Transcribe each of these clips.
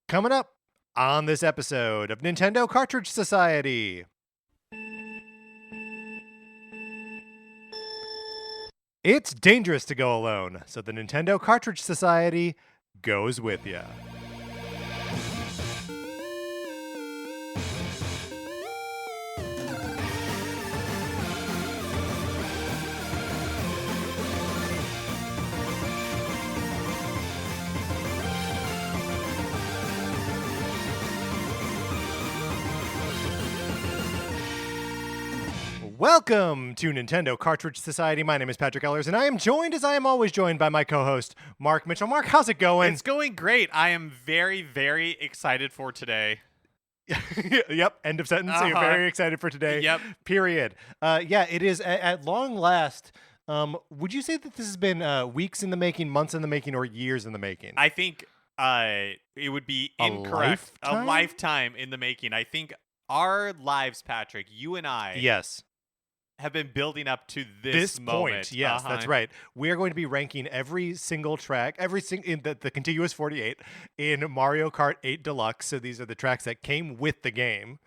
Coming up on this episode of Nintendo Cartridge Society. It's dangerous to go alone, so the Nintendo Cartridge Society goes with ya. Welcome to Nintendo Cartridge Society. My name is Patrick Ellers, and I am joined, as I am always joined, by my co-host, Mark Mitchell. Mark, how's it going? It's going great. I am very, very excited for today. Yep, end of sentence. So you're very excited for today. Yep. Period. Yeah, it is at long last. Would you say that this has been weeks in the making, months in the making, or years in the making? I think it would be incorrect. A lifetime in the making. I think our lives, Patrick, you and I, yes, have been building up to this moment. Point. Yes, that's right. We are going to be ranking every single track, in the contiguous 48 in Mario Kart 8 Deluxe. So these are the tracks that came with the game.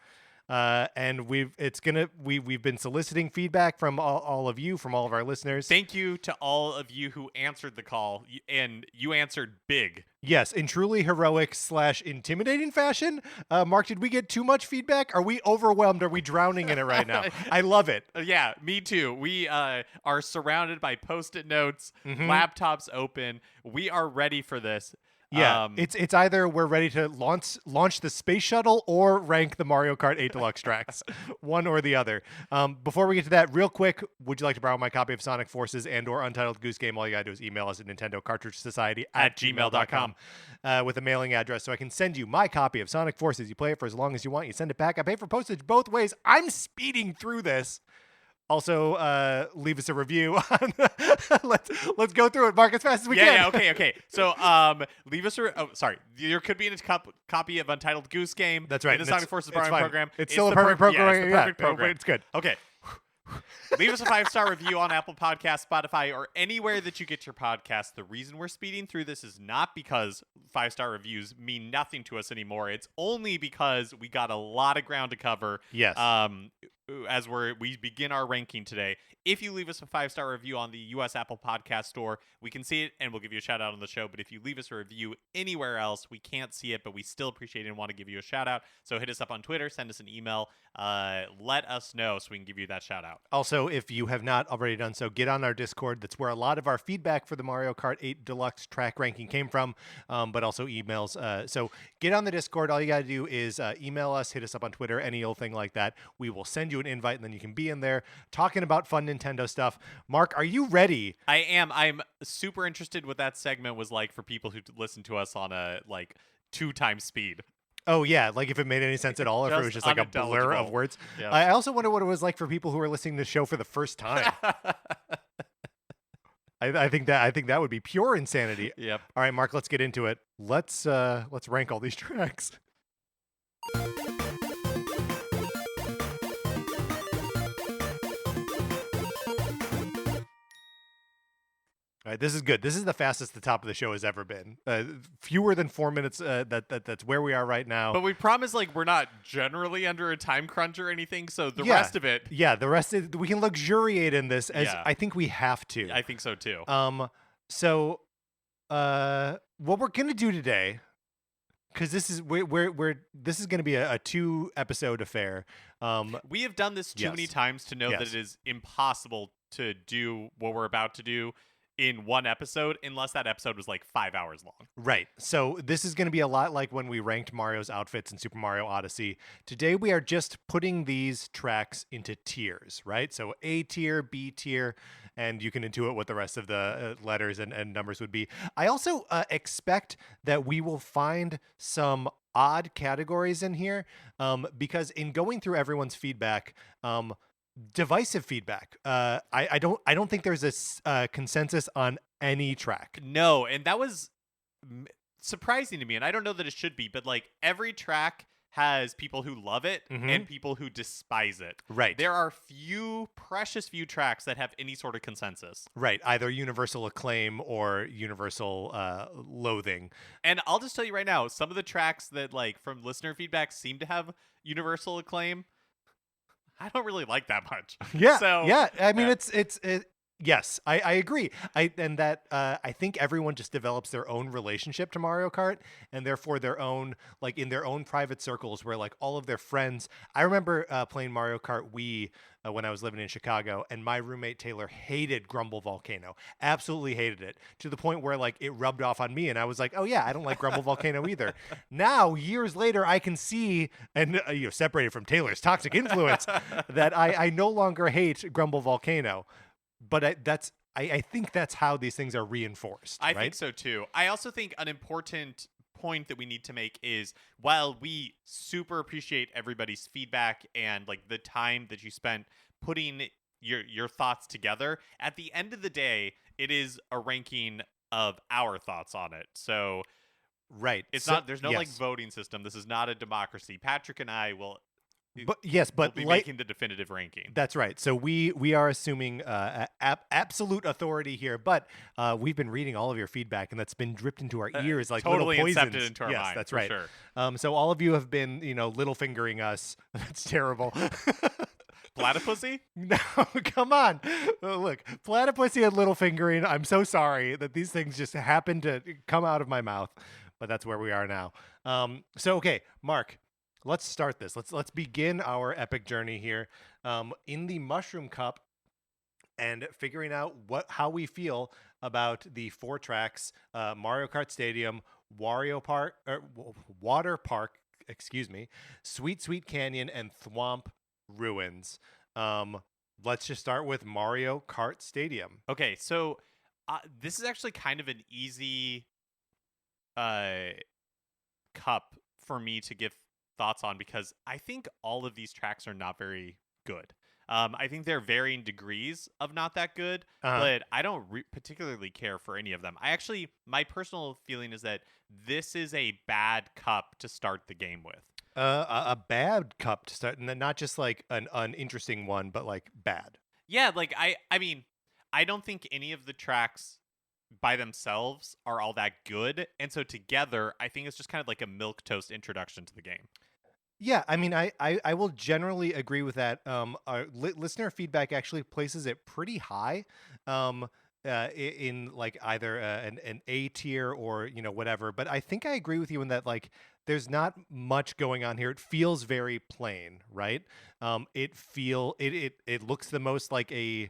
And we've been soliciting feedback from all of you, from all of our listeners. Thank you to all of you who answered the call, and you answered big. Yes, in truly heroic / intimidating fashion. Mark, did we get too much feedback? Are we overwhelmed? Are we drowning in it right now? I love it. Yeah, me too. We are surrounded by Post-it notes, laptops open. We are ready for this. Yeah, it's either we're ready to launch the space shuttle or rank the Mario Kart 8 Deluxe tracks, one or the other. Before we get to that, real quick, would you like to borrow my copy of Sonic Forces and/or Untitled Goose Game? All you gotta do is email us at nintendocartridgesociety@gmail.com with a mailing address, so I can send you my copy of Sonic Forces. You play it for as long as you want. You send it back. I pay for postage both ways. I'm speeding through this. Also, leave us a review. Let's go through it, Mark, as fast as we can. Yeah, okay. So, leave us a. There could be a copy of Untitled Goose Game. That's right. In the Sonic Forces borrowing program. It's still a perfect program. Yeah, it's the perfect program. It's good. Okay. Leave us a 5-star review on Apple Podcasts, Spotify, or anywhere that you get your podcasts. The reason we're speeding through this is not because 5-star reviews mean nothing to us anymore. It's only because we got a lot of ground to cover. Yes. As we begin our ranking today. If you leave us a 5-star review on the U.S. Apple Podcast Store, we can see it and we'll give you a shout out on the show. But if you leave us a review anywhere else, we can't see it, but we still appreciate it and want to give you a shout out. So hit us up on Twitter, send us an email, let us know so we can give you that shout out. Also, if you have not already done so, get on our Discord. That's where a lot of our feedback for the Mario Kart 8 Deluxe track ranking came from, but also emails. So get on the Discord. All you got to do is email us, hit us up on Twitter, any old thing like that. We will send you an invite, and then you can be in there talking about fun Nintendo stuff. Mark, are you ready? I am. I'm super interested what that segment was like for people who listen to us on a 2x speed. Oh, yeah, like if it made any sense at all, or if it was just like a blur of words. Yeah. I also wonder what it was like for people who are listening to the show for the first time. I think that would be pure insanity. Yep. All right, Mark, let's get into it. Let's rank all these tracks. All right, this is good. This is the fastest the top of the show has ever been. Fewer than 4 minutes. That's where we are right now. But we promise, we're not generally under a time crunch or anything. So the rest of it, the rest of we can luxuriate in this, as I think we have to. I think so too. So, what we're gonna do today, because this is this is gonna be a 2-episode affair. We have done this too many times to know that it is impossible to do what we're about to do in one episode, unless that episode was 5 hours long. Right. So this is going to be a lot like when we ranked Mario's outfits in Super Mario Odyssey. Today we are just putting these tracks into tiers, right? So A tier, B tier, and you can intuit what the rest of the letters and numbers would be. I also expect that we will find some odd categories in here, because in going through everyone's feedback, divisive feedback. I don't think there's a consensus on any track. No, and that was surprising to me, and I don't know that it should be, but every track has people who love it Mhm. and people who despise it. Right. There are precious few tracks that have any sort of consensus. Right. Either universal acclaim or universal loathing. And I'll just tell you right now, some of the tracks that like from listener feedback seem to have universal acclaim, I don't really like that much. Yeah. So yeah. I mean, yeah. yes, I agree. I think everyone just develops their own relationship to Mario Kart, and therefore their own, like in their own private circles where like all of their friends. I remember playing Mario Kart Wii when I was living in Chicago, and my roommate Taylor hated Grumble Volcano, absolutely hated it, to the point where like it rubbed off on me, and I was like, oh yeah, I don't like Grumble Volcano either. Now years later, I can see, and separated from Taylor's toxic influence, that I no longer hate Grumble Volcano. But I think that's how these things are reinforced. I right? think so too. I also think an important point that we need to make is while we super appreciate everybody's feedback and like the time that you spent putting your thoughts together, at the end of the day, it is a ranking of our thoughts on it. So Right. it's So- not there's no like yes. voting system. This is not a democracy. Patrick and I will But yes, will but be like making the definitive ranking. that's right. So we are assuming absolute authority here, but we've been reading all of your feedback, and that's been dripped into our ears like Totally little poisons. incepted into our yes, mind. that's for right. Sure. So all of you have been little fingering us. That's terrible. Platypussy? No, come on. Look, platypussy and little fingering. I'm so sorry that these things just happen to come out of my mouth, but that's where we are now. So okay, Mark, let's start this. Let's begin our epic journey here in the Mushroom Cup and figuring out how we feel about the 4 tracks: Mario Kart Stadium, Water Park, excuse me, Sweet Sweet Canyon, and Thwomp Ruins. Let's just start with Mario Kart Stadium. Okay, so this is actually kind of an easy cup for me to give thoughts on because I think all of these tracks are not very good. I think they're varying degrees of not that good, but I don't particularly care for any of them. My personal feeling is that this is a bad cup to start the game with. A bad cup to start, and not just like an uninteresting one, but like bad. Yeah, like I mean, I don't think any of the tracks by themselves are all that good, and so together, I think it's just kind of like a milquetoast introduction to the game. Yeah, I mean, I will generally agree with that. Our listener feedback actually places it pretty high, in like either an A tier or whatever. But I think I agree with you in that like there's not much going on here. It feels very plain, right? It looks the most like a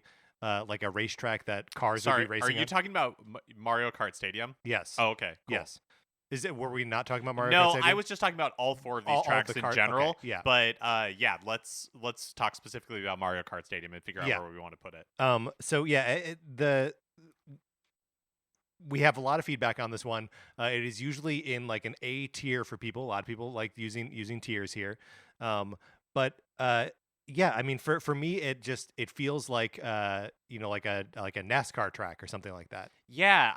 racetrack that cars would Sorry, be racing are you on. talking about Mario Kart Stadium? Yes. Oh, okay. Cool. Yes. Were we not talking about Mario Kart No, Stadium? I was just talking about all 4 of these All of tracks the in kart- general. okay, yeah. But yeah, let's talk specifically about Mario Kart Stadium and figure out Yeah. where we want to put it. So yeah, we have a lot of feedback on this one. It is usually in like an A tier for people. A lot of people like using tiers here. But yeah, I mean for me it feels like like a NASCAR track or something like that. Yeah,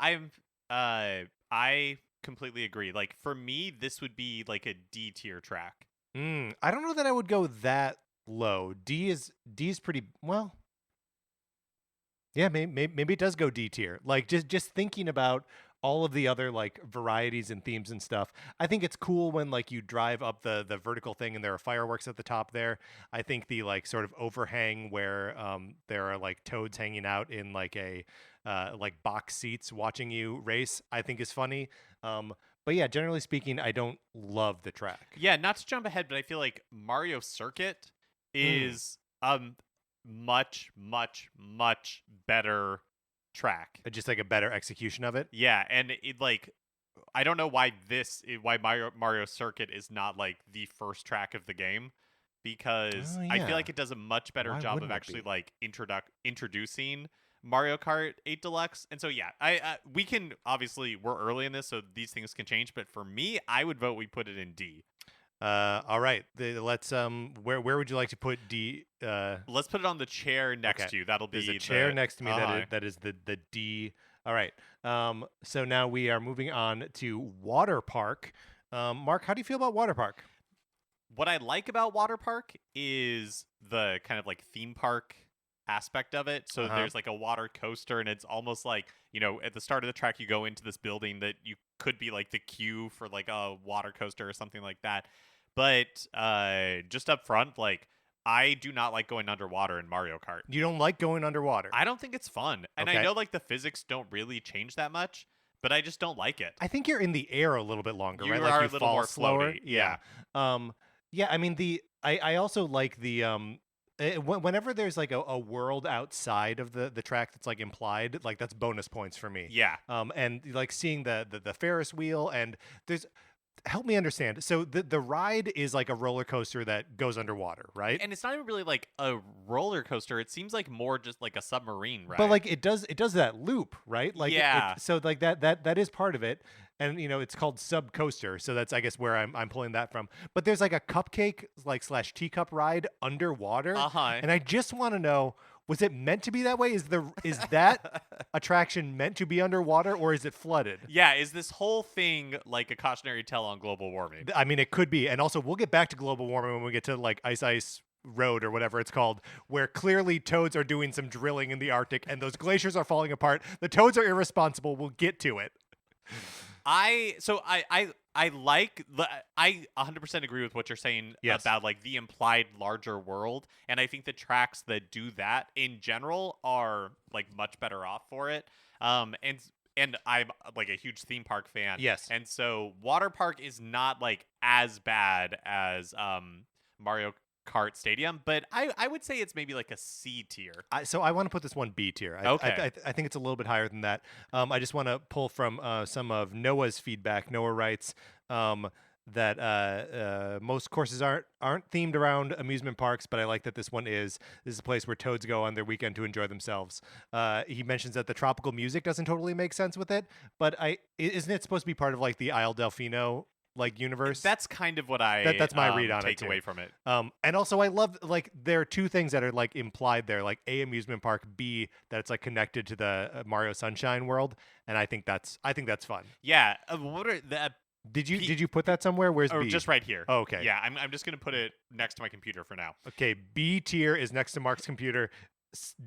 I completely agree. Like for me, this would be like a D tier track. I don't know that I would go that low. D is pretty well. Yeah, maybe it does go D tier. Like just thinking about all of the other like varieties and themes and stuff. I think it's cool when like you drive up the vertical thing and there are fireworks at the top there. I think the like sort of overhang where there are like toads hanging out in like a like box seats watching you race, I think is funny. But yeah, generally speaking, I don't love the track. Yeah, not to jump ahead, but I feel like Mario Circuit is much better track. Just like a better execution of it. Yeah, and it like I don't know why Mario Circuit is not like the first track of the game because I yeah. feel like it does a much better Why job of wouldn't it actually be? like introducing Mario Kart 8 Deluxe. And so yeah, we can obviously we're early in this, so these things can change. But for me, I would vote we put it in D. All right. Let's where would you like to put D? Let's put it on the chair next Okay. to you. That'll be There's a chair next to me uh-huh. that is the D. All right. So now we are moving on to Water Park. Mark, how do you feel about Water Park? what I like about water park is the kind of like theme park aspect of it. So Uh-huh. there's like a water coaster, and it's almost like, at the start of the track, you go into this building that you could be like the queue for like a water coaster or something like that. But just up front, like, I do not like going underwater in Mario Kart. You don't like going underwater. I don't think it's fun. And I Okay. know like the physics don't really change that much, but I just don't like it. I think you're in the air a little bit longer, You right? are Like a you little fall more slower. floaty. Yeah. Yeah, I mean I also like whenever there's like a world outside of the track that's like implied, like that's bonus points for me. Yeah. And like seeing the Ferris wheel, and there's help me understand. So the ride is like a roller coaster that goes underwater, right? And it's not even really like a roller coaster. It seems like more just like a submarine ride. But like it does that loop, right? Like Yeah. so like that is part of it. And it's called sub coaster, so that's I guess where I'm pulling that from. But there's like a cupcake like slash teacup ride underwater, Uh-huh. and I just want to know, was it meant to be that way? Is that attraction meant to be underwater, or is it flooded? Yeah, is this whole thing like a cautionary tale on global warming? I mean, it could be, and also we'll get back to global warming when we get to like ice road or whatever it's called, where clearly toads are doing some drilling in the Arctic and those glaciers are falling apart. The toads are irresponsible. We'll get to it. I 100% agree with what you're saying Yes. about like the implied larger world, and I think the tracks that do that in general are like much better off for it. And I'm like a huge theme park fan. Yes. And so water park is not like as bad as Mario Kart Stadium, but I would say it's maybe like a C tier. So I want to put this one B tier. Okay. I think it's a little bit higher than that. I just want to pull from some of Noah's feedback. Noah writes that most courses aren't themed around amusement parks, but I like that this one is. This is a place where toads go on their weekend to enjoy themselves. He mentions that the tropical music doesn't totally make sense with it, but isn't it supposed to be part of like the Isle Delfino like universe? That's kind of what I That's my read on take it away too. from it. And also I love like there are two things that are like implied there, like A, amusement park, B, that it's like connected to the Mario Sunshine world, and I think that's fun. Yeah. What are the Did you put that somewhere? Where's or B? just right here? Oh, okay. Yeah, I'm just gonna put it next to my computer for now. Okay, B tier is next to Mark's computer.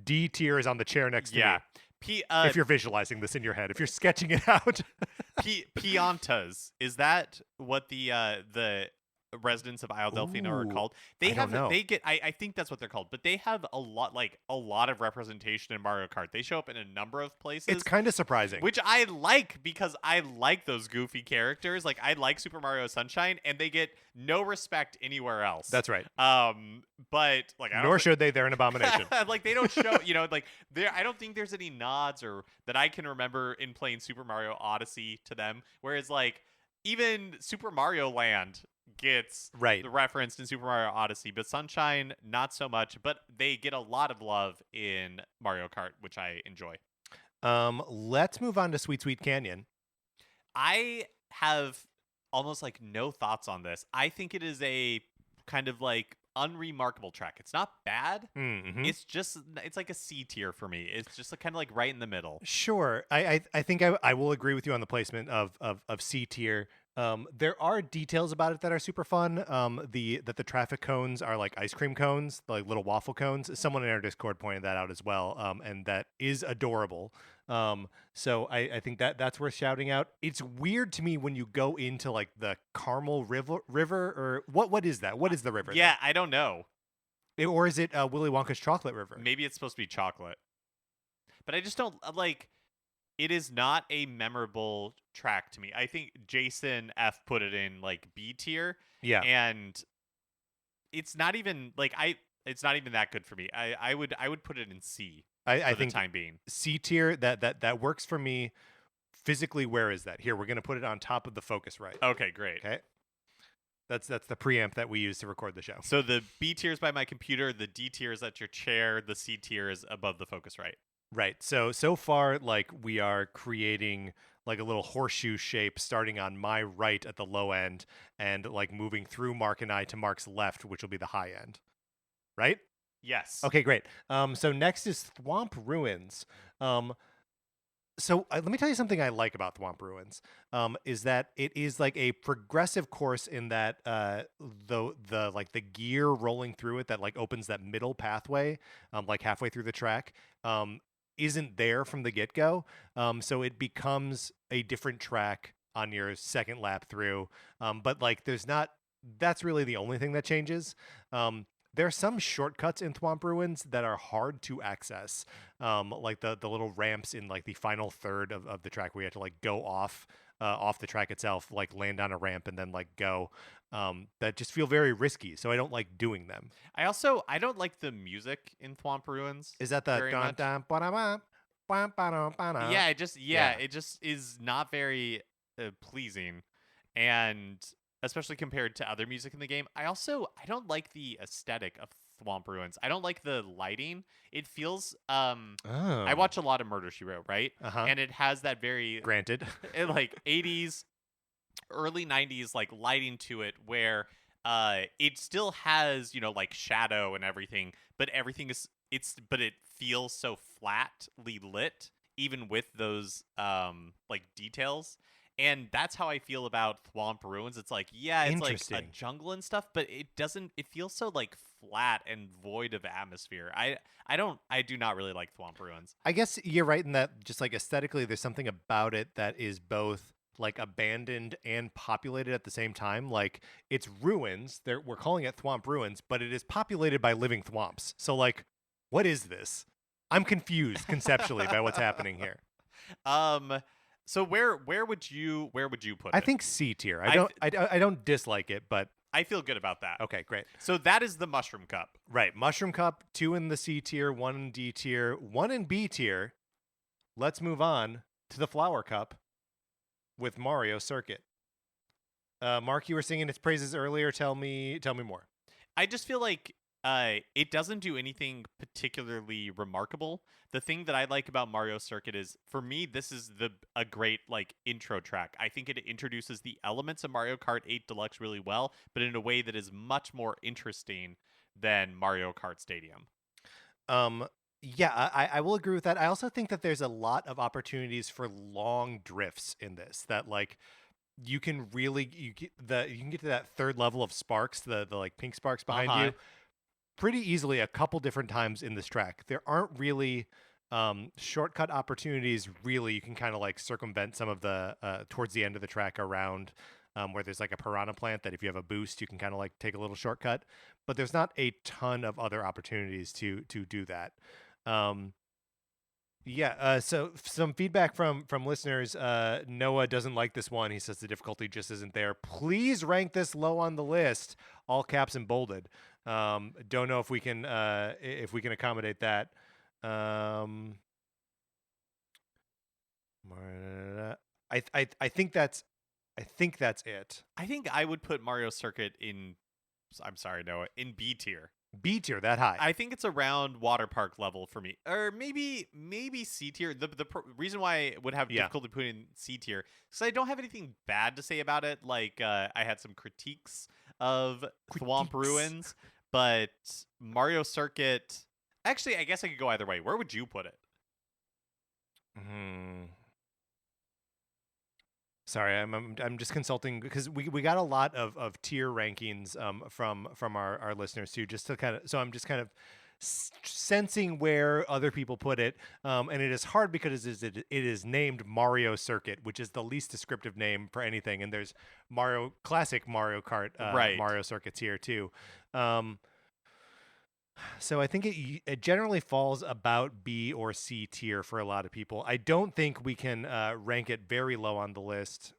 D tier is on the chair next to Yeah. me. P If you're visualizing this in your head, if you're sketching it out. Piantas, is that what the residents of Isle Delfino are Ooh, called? I don't know. They get I think that's what they're called, but they have a lot of representation in Mario Kart. They show up in a number of places. It's kind of surprising. Which I like because I like those goofy characters. Like I like Super Mario Sunshine, and they get no respect anywhere else. That's right. But like I don't Nor thi- should they. They're an abomination. like they don't show, like there. I don't think there's any nods or that I can remember in playing Super Mario Odyssey to them. Whereas like even Super Mario Land gets Right. the reference in Super Mario Odyssey, but Sunshine not so much. But they get a lot of love in Mario Kart, which I enjoy. Let's move on to Sweet Sweet Canyon. I have almost like no thoughts on this. I think it is a kind of like unremarkable track. It's not bad. Mm-hmm. It's like a C tier for me. It's just kind of like right in the middle. Sure. I think I will agree with you on the placement of C tier. There are details about it that are super fun. That the traffic cones are like ice cream cones, like little waffle cones. Someone in our Discord pointed that out as well. And that is adorable. So I think that's worth shouting out. It's weird to me when you go into like the Carmel River or what is that? What is the river? Yeah, I don't know. Or is it Willy Wonka's Chocolate River? Maybe it's supposed to be chocolate. But I just don't like it is not a memorable track to me. I think Jason F put it in like B tier. Yeah. And it's not even like it's not even that good for me. I would put it in C I for think the time being. C tier that works for me. Physically, where is that? Here, we're gonna put it on top of the Focusrite. Okay, great. Okay. That's the preamp that we use to record the show. So the B tier is by my computer, the D tier is at your chair, the C tier is above the Focusrite. Right. So far, like we are creating like a little horseshoe shape starting on my right at the low end and like moving through Mark and I to Mark's left, which will be the high end. Right? Yes. Okay, great. So next is Thwomp Ruins. So let me tell you something I like about Thwomp Ruins, is that it is like a progressive course in that the like the gear rolling through it that like opens that middle pathway, like halfway through the track, um, isn't there from the get go. So it becomes a different track on your second lap through. But like there's not. That's really the only thing that changes. There are some shortcuts in Thwomp Ruins that are hard to access, like the little ramps in like the final third of the track where you have to like go off the track itself, like land on a ramp and then like go, that just feel very risky, so I don't like doing them. I don't like the music in Thwomp Ruins Is that the very dun much. dun ba-da-ba, ba-da-ba-da? Yeah, Yeah. it just is not very pleasing, and especially compared to other music in the game. I don't like the aesthetic of Thwomp Ruins. I don't like the lighting. It feels I Oh. watch a lot of Murder She Wrote, right? Uh-huh. And it has that very Granted. like 80s early 90s like lighting to it where it still has, you know, like shadow and everything, but everything is but it feels so flatly lit even with those like details. And that's how I feel about Thwomp Ruins. It's like, yeah, it's like a Interesting. jungle and stuff, but it feels so like flat and void of atmosphere. I do not really like Thwomp Ruins. I guess you're right in that just like aesthetically, there's something about it that is both like abandoned and populated at the same time. Like it's ruins. We're calling it Thwomp Ruins, but it is populated by living thwomps. So like, what is this? I'm confused conceptually by what's happening here. um so where would you put I it? think C tier. I th- I don't dislike it, but I feel good about that. okay, great. So that is the Mushroom Cup. Right, Mushroom Cup, 2 in the C tier, 1 in D tier, 1 in B tier. Let's move on to the Flower Cup with Mario Circuit. Mark, you were singing its praises earlier. Tell me more. I just feel like it doesn't do anything particularly remarkable. The thing that I like about Mario Circuit is, for me, this is a great like intro track. I think it introduces the elements of Mario Kart 8 Deluxe really well, but in a way that is much more interesting than Mario Kart Stadium. Um, yeah, I will agree with that. I also think that there's a lot of opportunities for long drifts in this. That like you can really you can get to that third level of sparks, the like pink sparks Uh behind huh. you, pretty easily a couple different times in this track. There aren't really shortcut opportunities. Really, you can kind of like circumvent some of the towards the end of the track around where there's like a piranha plant that if you have a boost, you can kind of like take a little shortcut. But there's not a ton of other opportunities to do that. Um, yeah. So some feedback from listeners. Noah doesn't like this one. He says the difficulty just isn't there. Please rank this low on the list. All caps and bolded. Don't know if we can accommodate that. Um, I think that's it. I think I would put Mario Circuit in. I'm sorry, Noah, in B tier. B tier that high. I think it's around water park level for me, or maybe C tier. Reason why I would have Yeah. difficulty putting in C tier because I don't have anything bad to say about it. Like I had some critiques of Thwomp Critiques. Ruins, but Mario Circuit. Actually, I guess I could go either way. Where would you put it? Hmm. Sorry, I'm just consulting because we got a lot of tier rankings from our listeners too, just to kind of, so I'm just kind of sensing where other people put it, and it is hard because it is named Mario Circuit, which is the least descriptive name for anything, and there's classic Mario Kart Right. Mario Circuits here too. So I think it generally falls about B or C tier for a lot of people. I don't think we can rank it very low on the list.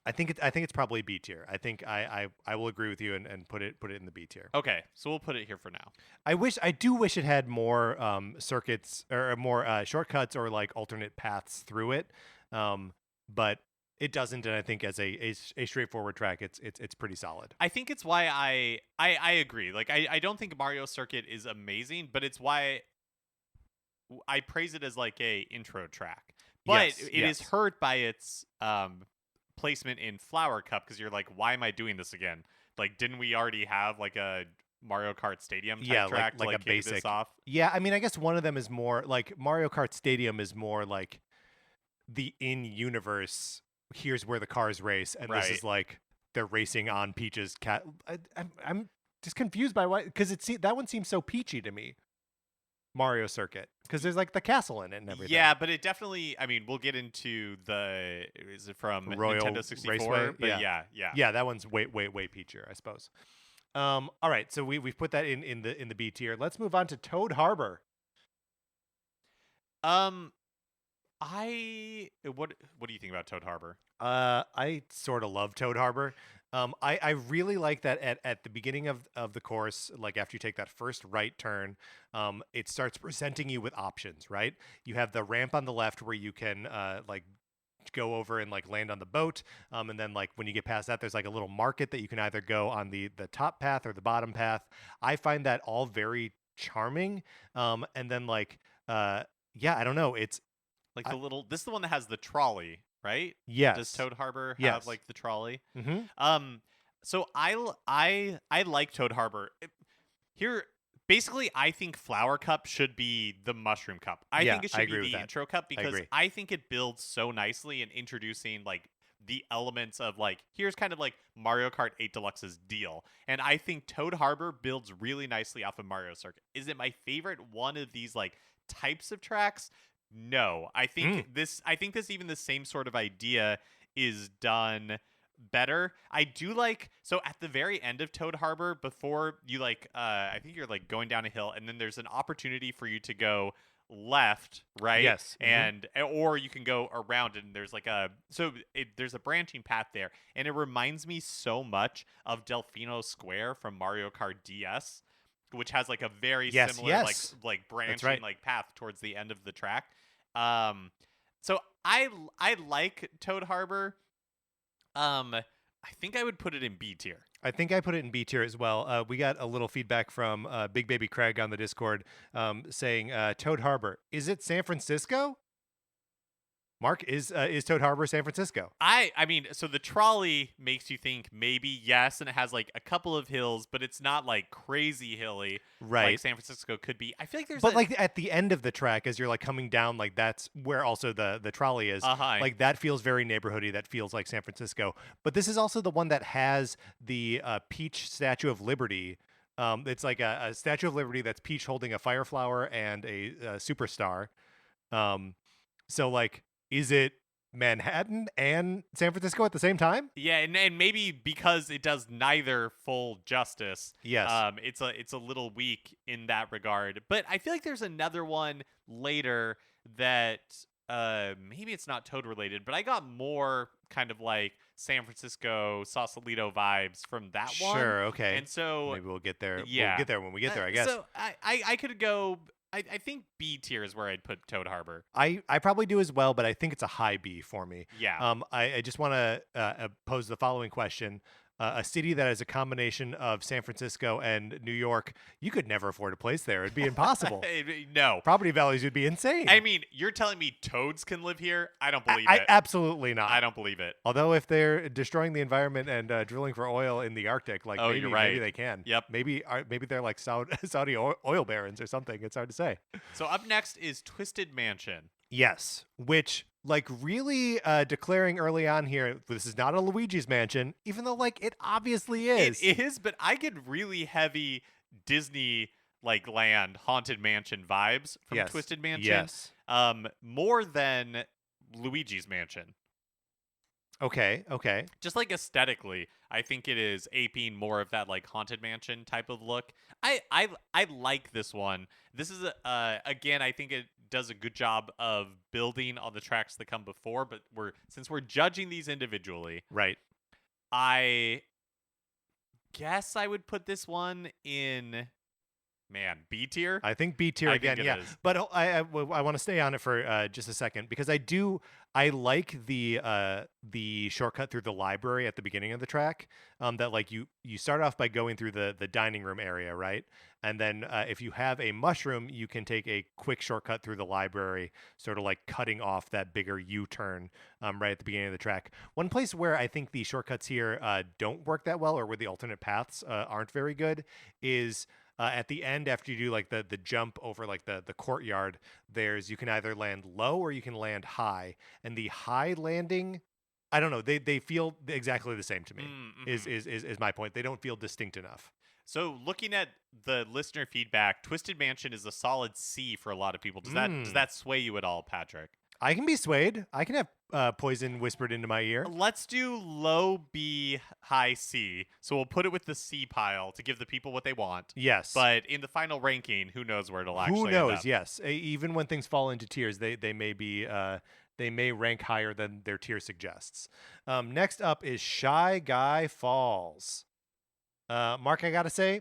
I think it's probably B tier. I think I will agree with you and put it in the B tier. Okay, so we'll put it here for now. I do wish it had more circuits or more shortcuts or like alternate paths through it, but it doesn't. And I think as a straightforward track, it's pretty solid. I think it's why I agree. Like I don't think Mario Circuit is amazing, but it's why I praise it as like a intro track. But Yes, it is yes. hurt by its placement in Flower Cup because you're like, why am I doing this again? Like, didn't we already have like a Mario Kart Stadium Yeah, type track to like a like kick this basic. off. Yeah, I mean, I guess one of them is more like Mario Kart Stadium is more like the in-universe. Here's where the cars race, and this Right. is like they're racing on Peach's cat. I'm just confused by why, because that one seems so peachy to me. Mario Circuit, because there's like the castle in it and everything. Yeah, but it definitely. I mean, we'll get into the. Is it from Royal Nintendo 64? Raceway. But Yeah, yeah. yeah, that one's way peachier, I suppose. All right, so we've put that in the B tier. Let's move on to Toad Harbor. Um, what do you think about Toad Harbor? I sort of love Toad Harbor. I really like that at the beginning of the course, like after you take that first right turn, it starts presenting you with options, right? You have the ramp on the left where you can like go over and like land on the boat, and then like when you get past that, there's like a little market that you can either go on the top path or the bottom path. I find that all very charming. And then like yeah, I don't know, it's Like I, the little. This is the one that has the trolley, right? Does yes, Toad Harbor have yes. like the trolley? Mm-hmm. So I like Toad Harbor. Here, basically, I think Flower Cup should be the Mushroom Cup. I Yeah, think it I should be agree with the that. intro cup I because agree. I think it builds so nicely in introducing like the elements of like here's kind of like Mario Kart 8 Deluxe's deal. And I think Toad Harbor builds really nicely off of Mario Circuit. Is it my favorite one of these like types of tracks? No. I think this even the same sort of idea is done better. I do like so at the very end of Toad Harbor before you like I think you're like going down a hill and then there's an opportunity for you to go left, right? Yes. Mm-hmm. And or you can go around and there's like there's a branching path there and it reminds me so much of Delfino Square from Mario Kart DS, which has like a very Yes, similar yes. like That's branching right. like path towards the end of the track. Um so I like Toad Harbor. I think I would put it in B tier. I think I put it in B tier as well. We got a little feedback from Big Baby Craig on the Discord, saying Toad Harbor, is it San Francisco? Mark, is Toad Harbor San Francisco? I mean, so the trolley makes you think maybe yes, and it has like a couple of hills, but it's not like crazy hilly like Right. San Francisco could be. I feel like there's But like at the end of the track, as you're like coming down, like that's where also the trolley is. uh-huh. Like that feels very neighborhoody. That feels like San Francisco. But this is also the one that has the Peach Statue of Liberty. It's like a Statue of Liberty that's Peach holding a fire flower and a superstar. So like, is it Manhattan and San Francisco at the same time? Yeah, and maybe because it does neither full justice. Yes. It's a little weak in that regard. But I feel like there's another one later that maybe it's not Toad related, but I got more kind of like San Francisco Sausalito vibes from that one. Sure. Okay. And so Maybe we'll get there. yeah. We'll get there when we get there, I guess. So I could go. I think B tier is where I'd put Toad Harbor. I probably do as well, but I think it's a high B for me. Yeah. I just want to pose the following question. A city that is a combination of San Francisco and New York, you could never afford a place there. It'd be impossible. No. Property values would be insane. I mean, you're telling me toads can live here? I don't believe I it. absolutely not. I don't believe it. Although if they're destroying the environment and drilling for oil in the Arctic, like Oh, maybe, you're right. maybe they can. Yep. Maybe they're like Saudi oil barons or something. It's hard to say. So up next is Twisted Mansion. Yes, which like really declaring early on here, this is not a Luigi's Mansion, even though like it obviously is. It is, but I get really heavy Disney like land haunted mansion vibes from Yes. Twisted Mansion. Yes. More than Luigi's Mansion. Okay. Just like aesthetically, I think it is aping more of that like haunted mansion type of look. I like this one. This is again, I think it does a good job of building on the tracks that come before, but since we're judging these individually, Right. I guess I would put this one in B tier. I think B tier I again. think it Yeah. is. But I want to stay on it for just a second because I do I like the shortcut through the library at the beginning of the track. That like you start off by going through the dining room area, right? And then if you have a mushroom, you can take a quick shortcut through the library, sort of like cutting off that bigger U-turn right at the beginning of the track. One place where I think the shortcuts here don't work that well, or where the alternate paths aren't very good, is at the end after you do like the jump over like the courtyard. You can either land low or you can land high, and the high landing, I don't know, they feel exactly the same to me. Is my point. They don't feel distinct enough. So looking at the listener feedback, Twisted Mansion is a solid C for a lot of people. Does that sway you at all, Patrick? I can be swayed. I can have poison whispered into my ear. Let's do low B, high C. So we'll put it with the C pile to give the people what they want. Yes. But in the final ranking, who knows where it'll actually Who knows? end up. Yes. Even when things fall into tiers, they may be they may rank higher than their tier suggests. Next up is Shy Guy Falls. Mark, I gotta say,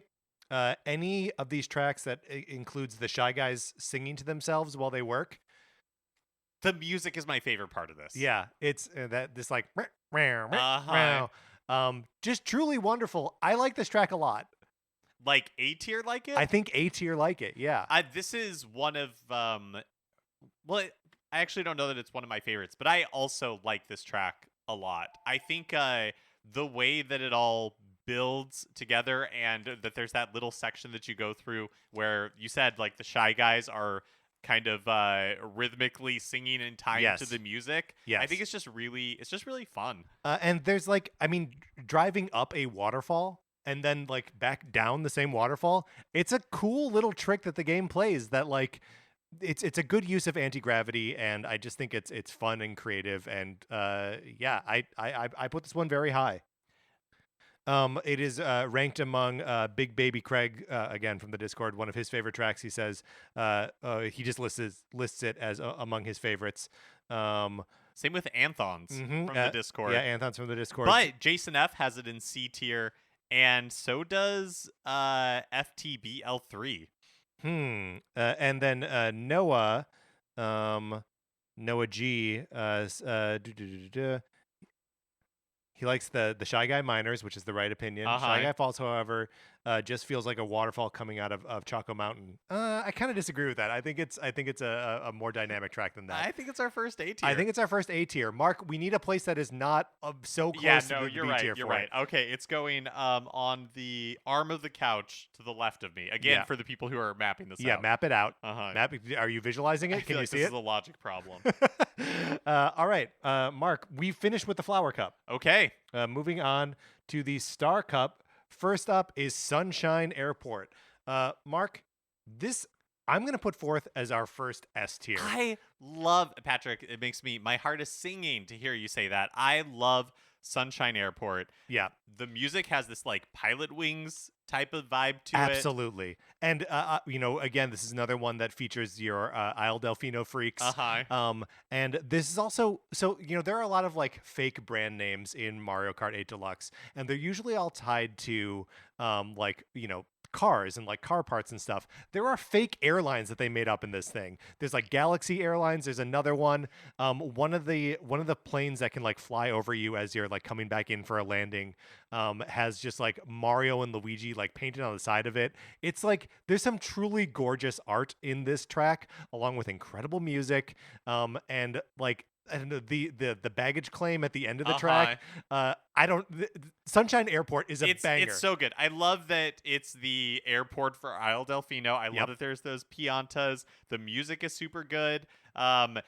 any of these tracks that includes the Shy Guys singing to themselves while they work. The music is my favorite part of this. Yeah, it's that this like just truly wonderful. I like this track a lot. Like A tier like it? I think A tier like it. Yeah. This is one of well, I actually don't know that it's one of my favorites, but I also like this track a lot. I think the way that it all builds together, and that there's that little section that you go through where you said like the Shy Guys are kind of rhythmically singing in time Yes. to the music. Yes. I think it's just really fun. And there's like, I mean, driving up a waterfall and then like back down the same waterfall. It's a cool little trick that the game plays that like it's a good use of anti-gravity, and I just think it's fun and creative, and yeah, I put this one very high. It is ranked among Big Baby Craig, again from the Discord, one of his favorite tracks. He says he just lists it as among his favorites. Same with Anthons from the Discord. Yeah, Anthons from the Discord. But Jason F has it in C tier, and so does FTBL3. And then Noah, Noah G, he likes the Shy Guy Miners, which is the right opinion. Shy Guy Falls, however, just feels like a waterfall coming out of Choco Mountain. I kind of disagree with that. I think it's a more dynamic track than that. I think it's our first A tier. I think it's our first A tier. Mark, we need a place that is not so close to the you're B right. tier. You're right. Okay, it's going on the arm of the couch to the left of me. Again, for the people who are mapping this out. Yeah, map it out. Uh-huh. Are you visualizing it? Can you see this it? is a logic problem. All right, Mark, we finished with the Flower Cup. Okay. Moving on to the Star Cup. First up is Sunshine Airport. Mark, this I'm going to put forth as our first S tier. I love, Patrick, it makes my heart is singing to hear you say that. I love Sunshine Airport. Yeah. The music has this like Pilot Wings type of vibe to it. Absolutely. And, again, this is another one that features your Isle Delfino freaks. And this is also, so, there are a lot of like fake brand names in Mario Kart 8 Deluxe, and they're usually all tied to cars and like car parts and stuff. There are fake airlines that they made up in this thing. There's like Galaxy Airlines. There's another one. One of the planes that can like fly over you as you're like coming back in for a landing has just like Mario and Luigi like painted on the side of it. It's like there's some truly gorgeous art in this track, along with incredible music, and like the baggage claim at the end of the track. Sunshine Airport is a banger. It's so good. I love that it's the airport for Isle Delfino. I love that there's those Piantas. The music is super good. I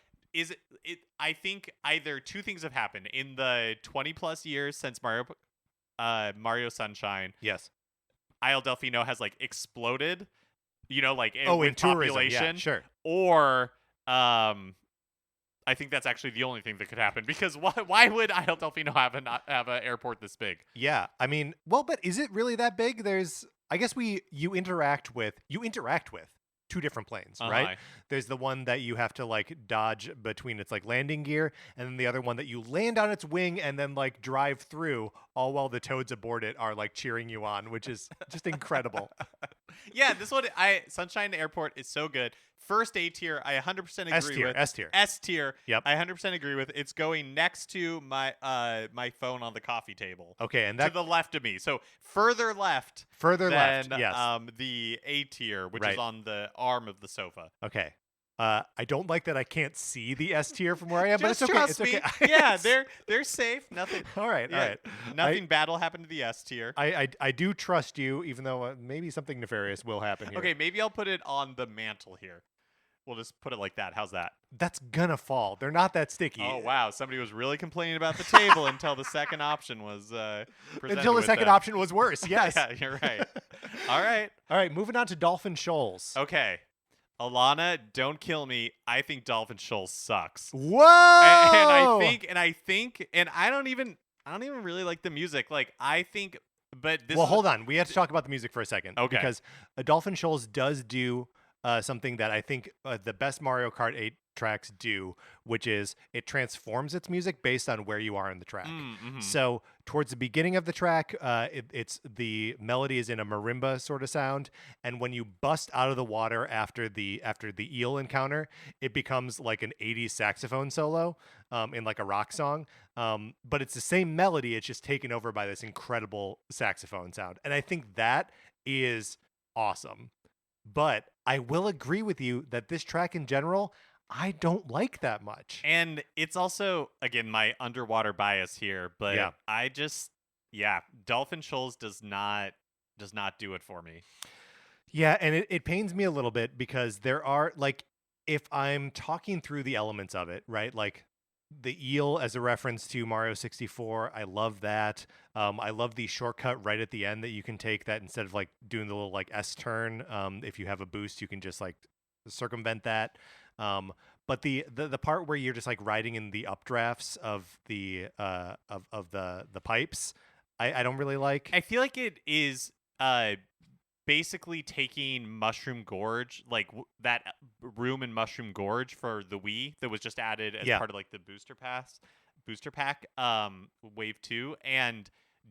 think either two things have happened in the 20 plus years since Mario Sunshine. Yes. Isle Delfino has like exploded, in tourism, population. yeah, sure. Or I think that's actually the only thing that could happen, because why would Isle Delfino have an airport this big? Yeah, I mean, well, but is it really that big? I guess you interact with two different planes, right? There's the one that you have to like dodge between its like landing gear, and then the other one that you land on its wing and then like drive through, all while the toads aboard it are like cheering you on, which is just incredible. Yeah, this one, Sunshine Airport is so good. First A tier, I 100% agree S tier, with. S tier. S tier, Yep. I 100% agree with. It's going next to my phone on the coffee table. Okay, and To that the left of me. So further left further than left, yes. the A tier, which Right. is on the arm of the sofa. Okay. I don't like that I can't see the S tier from where I am, but it's Just okay. trust It's me. okay. Yeah, they're safe. Nothing. all right. Yeah, All right. nothing bad will happen to the S tier. I do trust you, even though maybe something nefarious will happen here. Okay, maybe I'll put it on the mantle here. We'll just put it like that. How's that? That's gonna fall. They're not that sticky. Oh wow, somebody was really complaining about the table until the second option was presented Until the with second them. option was worse. Yes. Yeah, you're right. All right. All right. Moving on to Dolphin Shoals. Okay. Alana, don't kill me. I think Dolphin Shoal sucks. Whoa! And I don't even really like the music. Like I think, but this. Well, is, hold on. We have to talk about the music for a second. Okay. Because Dolphin Shoals does do something that I think the best Mario Kart 8 tracks do, which is it transforms its music based on where you are in the track. So towards the beginning of the track, it's the melody is in a marimba sort of sound, and when you bust out of the water after the eel encounter, it becomes like an 80s saxophone solo in like a rock song. But it's the same melody, it's just taken over by this incredible saxophone sound, and I think that is awesome. But I will agree with you that this track in general, I don't like that much. And it's also, again, my underwater bias here, but Yeah. Dolphin Shoals does not do it for me. Yeah, and it pains me a little bit because there are, like, if I'm talking through the elements of it, right? Like the eel as a reference to Mario 64, I love that. I love the shortcut right at the end that you can take that instead of like doing the little like S turn. If you have a boost, you can just like circumvent that. But the part where you're just like riding in the updrafts of the the pipes, I don't really like. I feel like it is basically taking Mushroom Gorge, like that room in Mushroom Gorge for the Wii that was just added as part of like the booster pack, Wave 2, and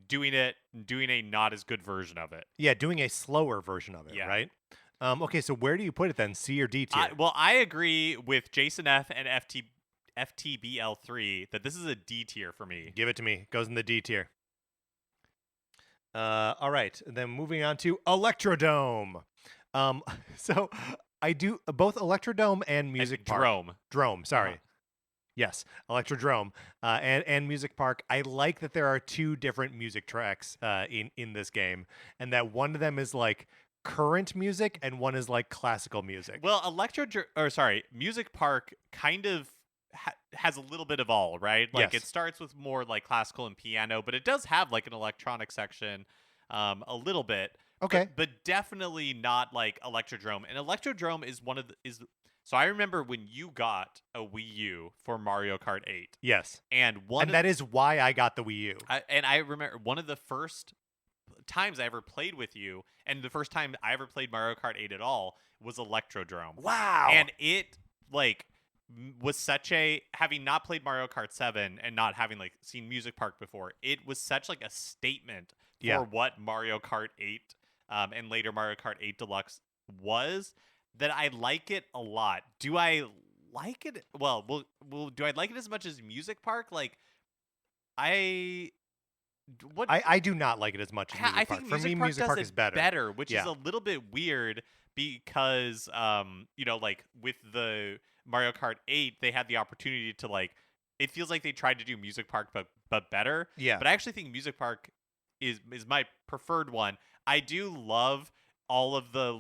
doing a not as good version of it. Yeah, doing a slower version of it, right? Okay, so where do you put it then? C or D tier? Well, I agree with Jason F and FTBL3 that this is a D tier for me. Give it to me. Goes in the D tier. All right, then moving on to Electrodome. So I do both Electrodome and Music Park. Drome, sorry. Yes, Electrodrome and Music Park. I like that there are two different music tracks in this game, and that one of them is like current music and one is like classical music. Well, Music Park kind of has a little bit of all, right? Like it starts with more like classical and piano, but it does have like an electronic section a little bit. Okay. But definitely not like Electrodrome. And Electrodrome is one of the so I remember when you got a Wii U for Mario Kart 8. Yes. And that is why I got the Wii U. I remember one of the first times I ever played with you, and the first time I ever played Mario Kart 8 at all was Electrodrome. Wow. And it like was such a, having not played Mario Kart 7 and not having like seen Music Park before, it was such like a statement for what Mario Kart 8 and later Mario Kart 8 Deluxe was, that I like it a lot. Do I like it? Well, do I like it as much as Music Park? Like I do not like it as much as Music Park. Think For me, Music Park is better. Which is a little bit weird because like with the Mario Kart 8, they had the opportunity to like, it feels like they tried to do Music Park but better. Yeah. But I actually think Music Park is my preferred one. I do love all of the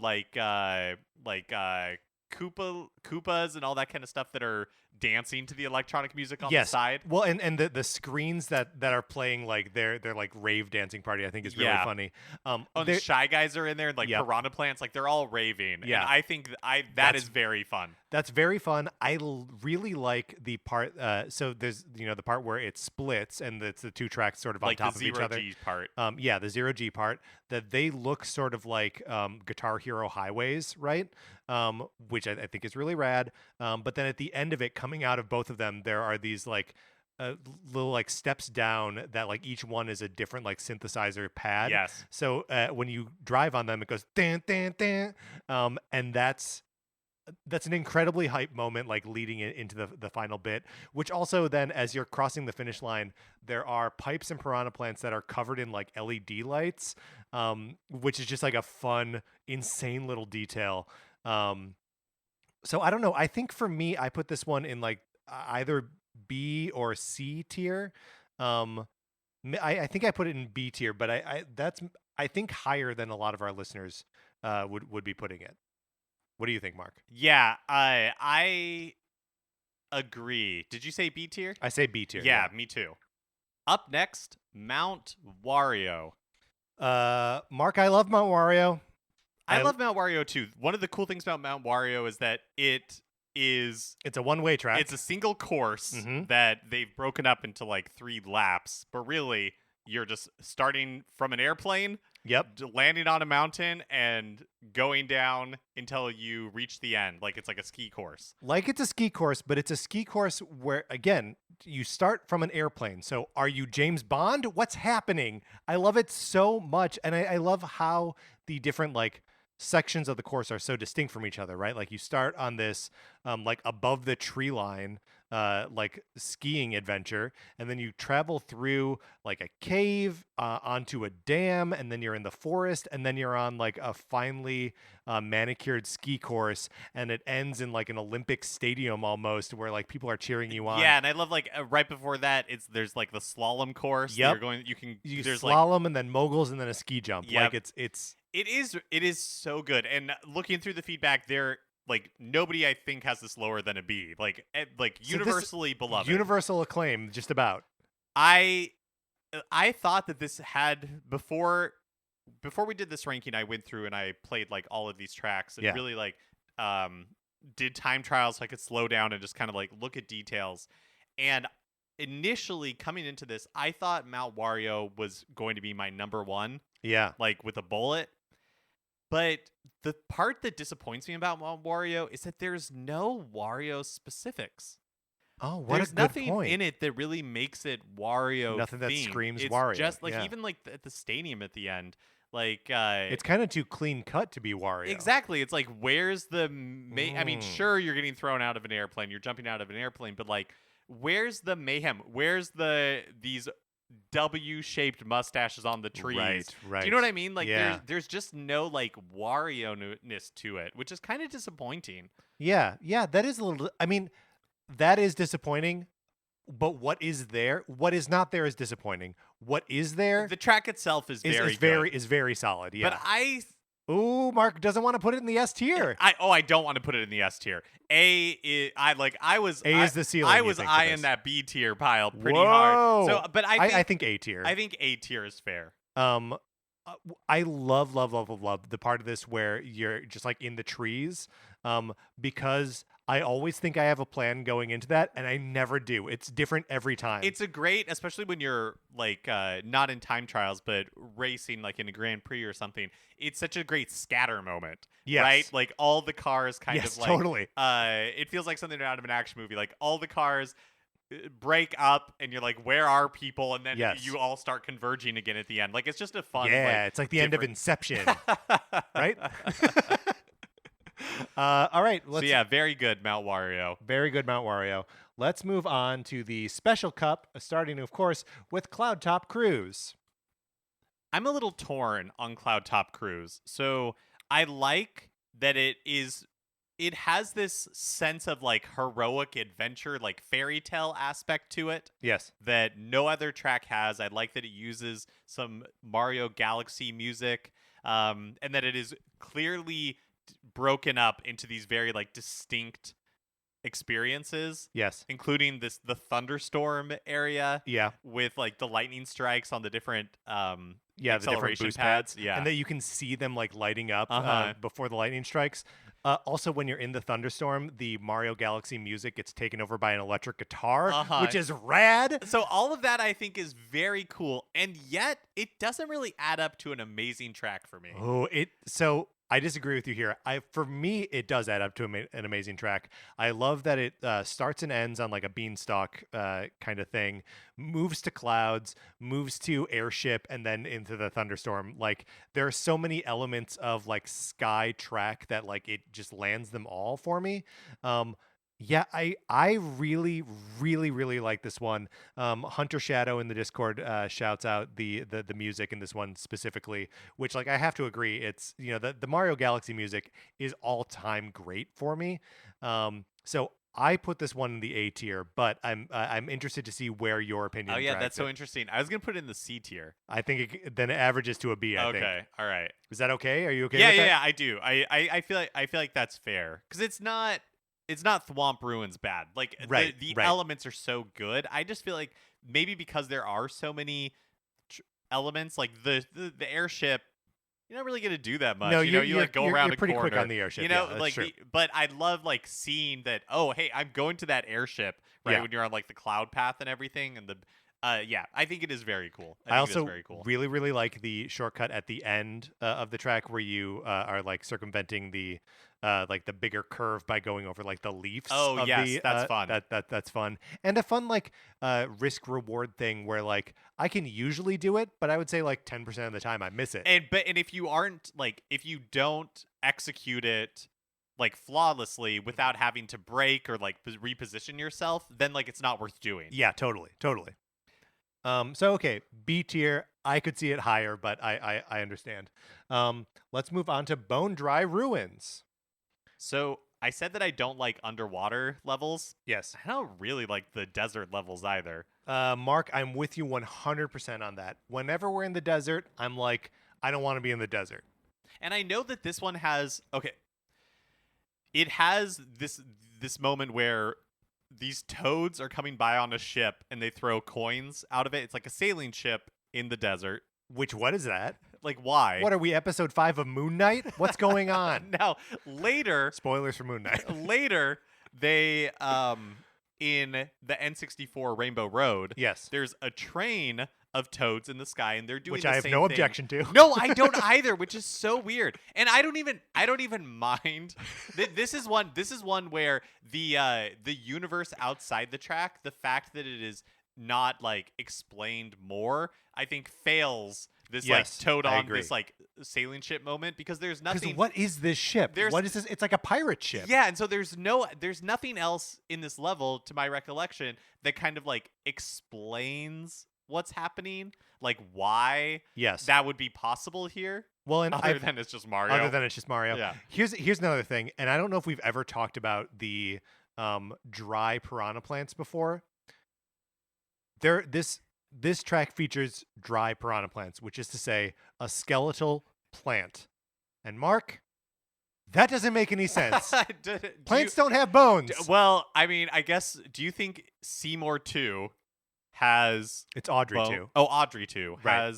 Koopas and all that kind of stuff that are dancing to the electronic music on the side. Well, and the screens that are playing like they're like rave dancing party, I think is really funny. The Shy Guys are in there, like Piranha Plants, like they're all raving. Yeah. And I think that is very fun. That's very fun. I really like the part. So there's the part where it splits and it's the two tracks sort of on top of each other. Like the 0G part. The 0G part. That they look sort of like Guitar Hero highways, right? Which I think is really rad. But then at the end of it, coming out of both of them, there are these like little like steps down that like each one is a different like synthesizer pad. Yes. So when you drive on them, it goes dan dan dan, and that's an incredibly hype moment, like leading it into the final bit, which also then as you're crossing the finish line, there are pipes and piranha plants that are covered in like LED lights, which is just like a fun, insane little detail. So I don't know. I think for me, I put this one in like either B or C tier. I think I put it in B tier, but I think higher than a lot of our listeners would be putting it. What do you think, Mark? Yeah, I agree. Did you say B tier? I say B tier. Yeah, me too. Up next, Mount Wario. Mark, I love Mount Wario. I love Mount Wario too. One of the cool things about Mount Wario is that it's a one-way track. It's a single course that they've broken up into like 3 laps, but really you're just starting from an airplane, landing on a mountain and going down until you reach the end. Like it's like a ski course. Like it's a ski course, but it's a ski course where, again, you start from an airplane. So are you James Bond? What's happening? I love it so much. And I love how the different like sections of the course are so distinct from each other, right? Like you start on this like above the tree line like skiing adventure, and then you travel through like a cave onto a dam, and then you're in the forest, and then you're on like a finely manicured ski course, and it ends in like an Olympic stadium almost, where like people are cheering you on. Yeah, and I love like right before that, there's like the slalom course. Yep. You there's slalom and then moguls and then a ski jump. Yep. Like it's it is so good. And looking through the feedback, there like nobody I think has this lower than a B. Like universally beloved, universal acclaim, just about. I thought that this had before we did this ranking, I went through and I played like all of these tracks and really like did time trials so I could slow down and just kind of like look at details. And initially coming into this, I thought Mount Wario was going to be my number 1. Yeah. Like with a bullet. But the part that disappoints me about Mount Wario is that there's no Wario specifics. Oh, what There's a good nothing point. in it that really makes it Wario. Nothing that themed. screams it's Wario. Just like even like at the stadium at the end, like it's kind of too clean cut to be Wario. Exactly. It's like where's the? I mean, sure, you're getting thrown out of an airplane, you're jumping out of an airplane, but like, where's the mayhem? Where's these W-shaped mustaches on the trees? Right. Do you know what I mean? Like, there's just no like Wario-ness to it, which is kind of disappointing. Yeah, that is a little. I mean, that is disappointing. But what is there? What is not there is disappointing. What is there? The track itself is very solid. Yeah. But ooh, Mark doesn't want to put it in the S tier. I don't want to put it in the S tier. A is the ceiling. I was eyeing that B tier pile pretty hard. So, but I think A tier. I think A tier is fair. I love the part of this where you're just like in the trees, because I always think I have a plan going into that, and I never do. It's different every time. It's a great, especially when you're like not in time trials, but racing like in a Grand Prix or something. It's such a great scatter moment, right? Like all the cars kind of like totally. It feels like something out of an action movie. Like all the cars break up, and you're like, where are people? And then you all start converging again at the end. Like it's just a fun. Yeah, it's like the end of Inception, right? All right. Very good, Mount Wario. Very good, Mount Wario. Let's move on to the Special Cup, starting, of course, with Cloud Top Cruise. I'm a little torn on Cloud Top Cruise. So I like that it has this sense of like heroic adventure, like fairy tale aspect to it. Yes. That no other track has. I like that it uses some Mario Galaxy music, and that it is clearly broken up into these very like distinct experiences. Yes. Including the thunderstorm area. Yeah. With like the lightning strikes on the different the different boost pads. Yeah. And that you can see them like lighting up before the lightning strikes. Also, when you're in the thunderstorm, the Mario Galaxy music gets taken over by an electric guitar, which is rad. So all of that I think is very cool, and yet it doesn't really add up to an amazing track for me. Oh, so I disagree with you here. For me, it does add up to an amazing track. I love that it starts and ends on like a beanstalk kind of thing, moves to clouds, moves to airship, and then into the thunderstorm. Like there are so many elements of like sky track that like it just lands them all for me. Yeah, I really really like this one. Hunter Shadow in the Discord shouts out the music in this one specifically, which like I have to agree, it's the Mario Galaxy music is all time great for me. So I put this one in the A tier, but I'm interested to see where your opinion. Oh yeah, drags that's so it. interesting. I was gonna put it in the C tier. I think then it averages to a B. I think. Okay, all right. Is that okay? Are you okay? Yeah, with yeah, that? yeah. I do. I feel like that's fair because it's not Thwomp Ruins bad. Like Right, the right. elements are so good. I just feel like maybe because there are so many elements, like the airship, you're not really gonna do that much. No, you like go around you're a pretty corner. quick on the airship. You know, yeah, that's like true. but I love like seeing that. Oh, hey, I'm going to that airship right Yeah. when you're on like the cloud path and everything, and the yeah, I think it is very cool. I think it is also very cool. really like the shortcut at the end of the track where you are like circumventing the like the bigger curve by going over like the leaves. Oh, of yes, the, that's fun. That's fun, and a fun like risk reward thing where like I can usually do it, but I would say like 10% of the time I miss it. And if you aren't like if you don't execute it like flawlessly without having to break or like reposition yourself, then like it's not worth doing. Yeah, totally. So okay, B tier. I could see it higher, but I understand. Let's move on to Bone Dry Ruins. So I said that I don't like underwater levels. Yes. I don't really like the desert levels either. Mark, I'm with you 100% on that. Whenever we're in the desert, I'm like, I don't want to be in the desert. And I know that this one has it has this moment where these toads are coming by on a ship and they throw coins out of it. It's like a sailing ship in the desert. What is that? Like why? What are we, episode 5 of Moon Knight? What's going on? Now, later Spoilers for Moon Knight. later they in the N64 Rainbow Road, Yes. there's a train of toads in the sky and they're doing Which the I have same no thing. objection to. No, I don't either, which is so weird. And I don't even mind. This is one where the universe outside the track, the fact that it is not like explained more, I think fails this Yes, like toad I on agree. this like sailing ship moment because there's Because nothing. what is this ship? There's- What is this? It's like a pirate ship. Yeah, and so there's nothing else in this level, to my recollection, that kind of like explains what's happening, like why Yes. that would be possible here. Well, and Other than it's just Mario. other than it's just Mario. Yeah. Here's another thing, and I don't know if we've ever talked about the dry piranha plants before. This track features dry piranha plants, which is to say a skeletal plant. And Mark, that doesn't make any sense. Plants don't have bones. Well, I mean, I guess. Do you think Seymour 2 has It's Audrey bone- too. Oh, Audrey 2 Right.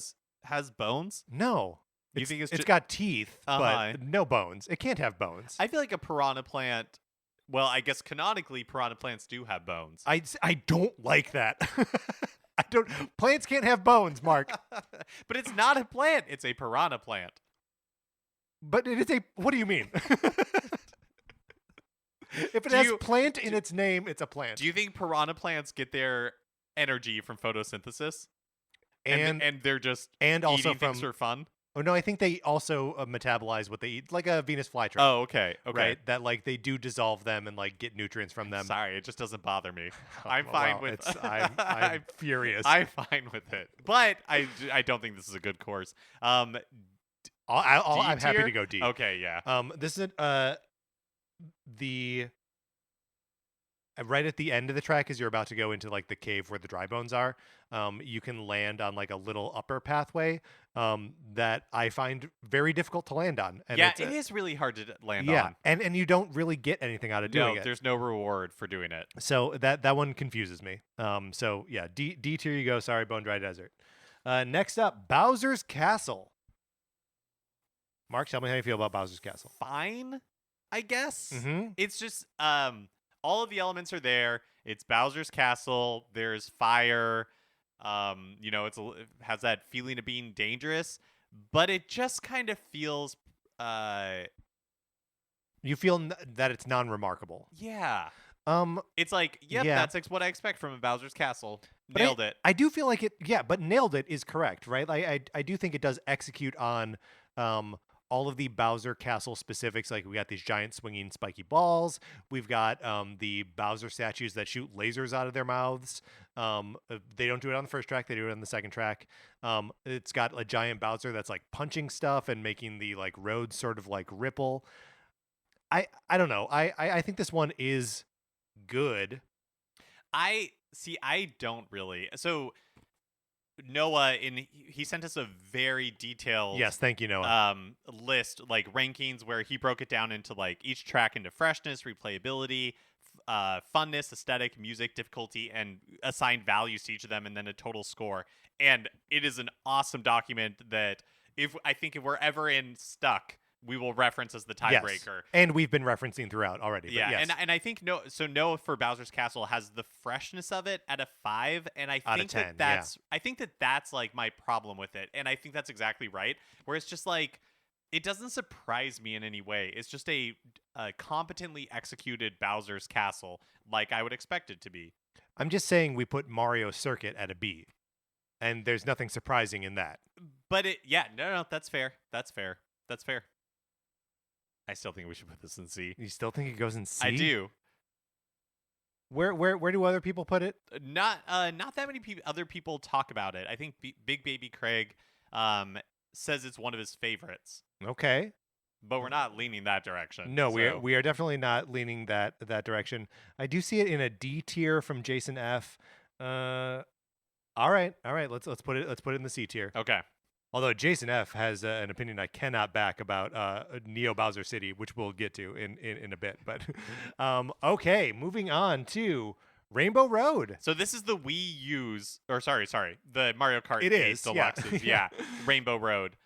has bones. No. You think it's it's ju- got teeth, Uh-huh. but no bones. It can't have bones. I feel like a piranha plant. Well, I guess canonically, piranha plants do have bones. I don't like that. I don't. Plants can't have bones, Mark. But it's not a plant; it's a piranha plant. But it is a. What do you mean? If it Do has you- plant in its name, it's a plant. Do you think piranha plants get their energy from photosynthesis, and and they're just and also eating from things for fun? Oh no, I think they also metabolize what they eat, like a Venus flytrap. Oh, okay, Right, that like they do dissolve them and like get nutrients from them. Sorry, it just doesn't bother me. Oh, I'm fine well, with. it's- I'm furious. I'm fine with it, but I don't think this is a good course. I'm happy tier? to go deep. Okay, yeah. This is the right at the end of the track as you're about to go into like the cave where the dry bones are. You can land on like a little upper pathway that I find very difficult to land on. And Yeah, it's, it is really hard to land yeah, on. and you don't really get anything out of doing No, it. there's no reward for doing it. So that one confuses me. So yeah, D tier you go. Sorry, Bone Dry Desert. Next up, Bowser's Castle. Mark, tell me how you feel about Bowser's Castle. Fine, I guess. Mm-hmm. It's just all of the elements are there. It's Bowser's Castle. There's fire. It has that feeling of being dangerous, but it just kind of feels You feel that it's non-remarkable. Yeah. Um, It's like, yep, yeah, that's what I expect from a Bowser's Castle. but Nailed it. I do feel like it. Yeah, but nailed it is correct, right? Like I do think it does execute on um all of the Bowser Castle specifics. Like we got these giant swinging spiky balls. We've got the Bowser statues that shoot lasers out of their mouths. They don't do it on the first track; they do it on the second track. It's got a giant Bowser that's like punching stuff and making the like roads sort of like ripple. I don't know. I think this one is good. I don't really. So Noah he sent us a very detailed Yes, thank you, Noah. list, like rankings, where he broke it down into like each track into freshness, replayability, funness, aesthetic, music, difficulty, and assigned values to each of them, and then a total score. And it is an awesome document that if we're ever stuck, we will reference as the Yes. tiebreaker. And we've been referencing throughout already. Yeah, but yes. and I think Noah for Bowser's Castle has the freshness of it at a 5, and I Out of think 10, that's like my problem with it, and I think that's exactly right. Where it's just like it doesn't surprise me in any way. It's just a competently executed Bowser's Castle, like I would expect it to be. I'm just saying we put Mario Circuit at a B, and there's nothing surprising in that. But no, that's fair. That's fair. That's fair. I still think we should put this in C. You still think it goes in C? I do. Where do other people put it? Not that many other people talk about it. I think Big Baby Craig says it's one of his favorites, Okay. but we're not leaning that direction. No, so. we are definitely not leaning that direction. I do see it in a D tier from Jason F. All right. Let's put it in the C tier. Okay. Although Jason F has an opinion I cannot back about Neo Bowser City, which we'll get to in a bit. But okay, moving on to Rainbow Road. So this is the Wii U's, or sorry, the Mario Kart It 8 is, Deluxes. yeah. Rainbow Road.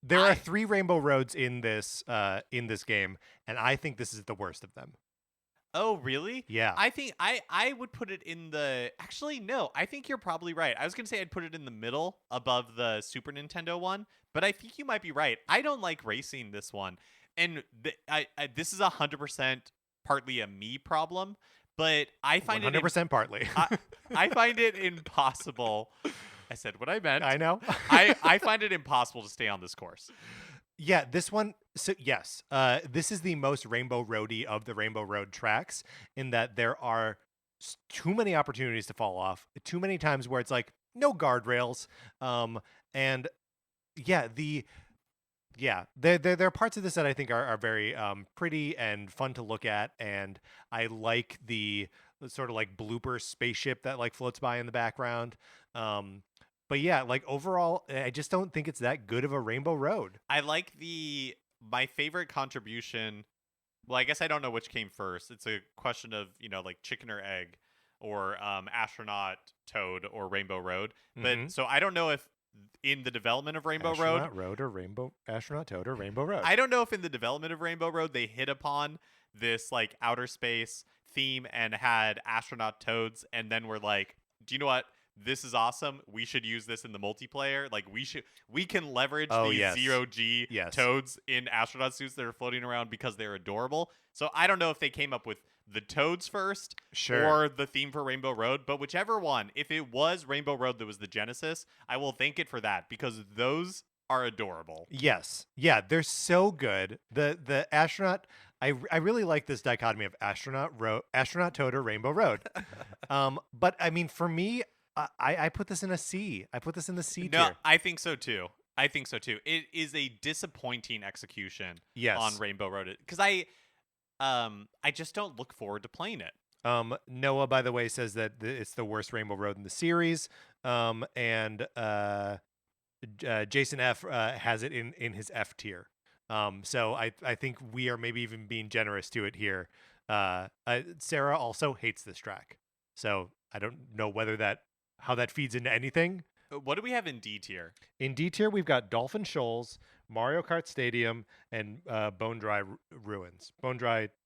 There are 3 Rainbow Roads in this game, and I think this is the worst of them. Oh, really? Yeah. I think I would put it in the. Actually, no. I think you're probably right. I was gonna say I'd put it in the middle above the Super Nintendo one, but I think you might be right. I don't like racing this one, and this is 100% partly a me problem, but I find 100% partly. I find it impossible. I said what I meant. I know. I find it impossible to stay on this course. Yeah, this one. So yes, this is the most Rainbow Roady of the Rainbow Road tracks, in that there are too many opportunities to fall off, too many times where it's like no guardrails, and there are parts of this that I think are very pretty and fun to look at, and I like the sort of like blooper spaceship that like floats by in the background. But yeah, like overall, I just don't think it's that good of a Rainbow Road. I like my favorite contribution. Well, I guess I don't know which came first. It's a question of, like chicken or egg, or Astronaut Toad or Rainbow Road. But so I don't know if in the development of Rainbow Road or Astronaut Toad or Rainbow Road. I don't know if in the development of Rainbow Road they hit upon this like outer space theme and had astronaut toads, and then we're like, do you know what? This is awesome. We should use this in the multiplayer. Like we can leverage these zero-G toads in astronaut suits that are floating around because they're adorable. So I don't know if they came up with the toads first, or the theme for Rainbow Road, but whichever one, if it was Rainbow Road that was the genesis, I will thank it for that, because those are adorable. Yes. Yeah, they're so good. The astronaut, I really like this dichotomy of astronaut Toad or Rainbow Road. But I mean, for me, I put this in a C. I put this in the C tier. No, I think so too. It is a disappointing execution on Rainbow Road, because I just don't look forward to playing it. Noah, by the way, says that it's the worst Rainbow Road in the series. And Jason F has it in his F tier. So I think we are maybe even being generous to it here. Sarah also hates this track. So I don't know how that feeds into anything. What do we have in D tier? In D tier, we've got Dolphin Shoals, Mario Kart Stadium, and Bone Dry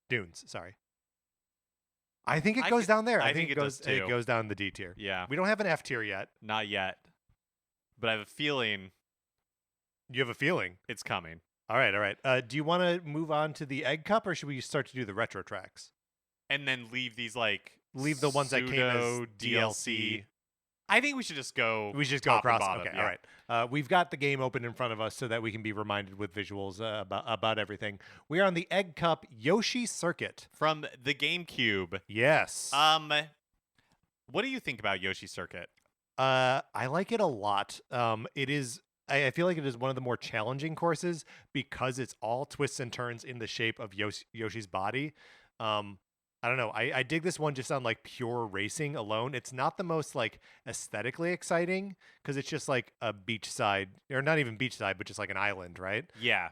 Dunes. Sorry. I think it goes down there. I think it goes down the D tier. Yeah. We don't have an F tier yet. Not yet. But I have a feeling. You have a feeling? It's coming. All right, all right. Do you want to move on to the Egg Cup, or should we start to do the retro tracks? And then leave these like Leave the ones that came as pseudo DLC. I think we should just go We should just go top and across. bottom. Okay, Yeah. all right. We've got the game open in front of us so that we can be reminded with visuals about everything. We are on the Egg Cup Yoshi Circuit. From the GameCube. Yes. What do you think about Yoshi Circuit? I like it a lot. It is. I feel like it is one of the more challenging courses because it's all twists and turns in the shape of Yoshi's body. I don't know. I dig this one just on like pure racing alone. It's not the most like aesthetically exciting because it's just like a beachside, or not even beachside, but just like an island, right? Yeah.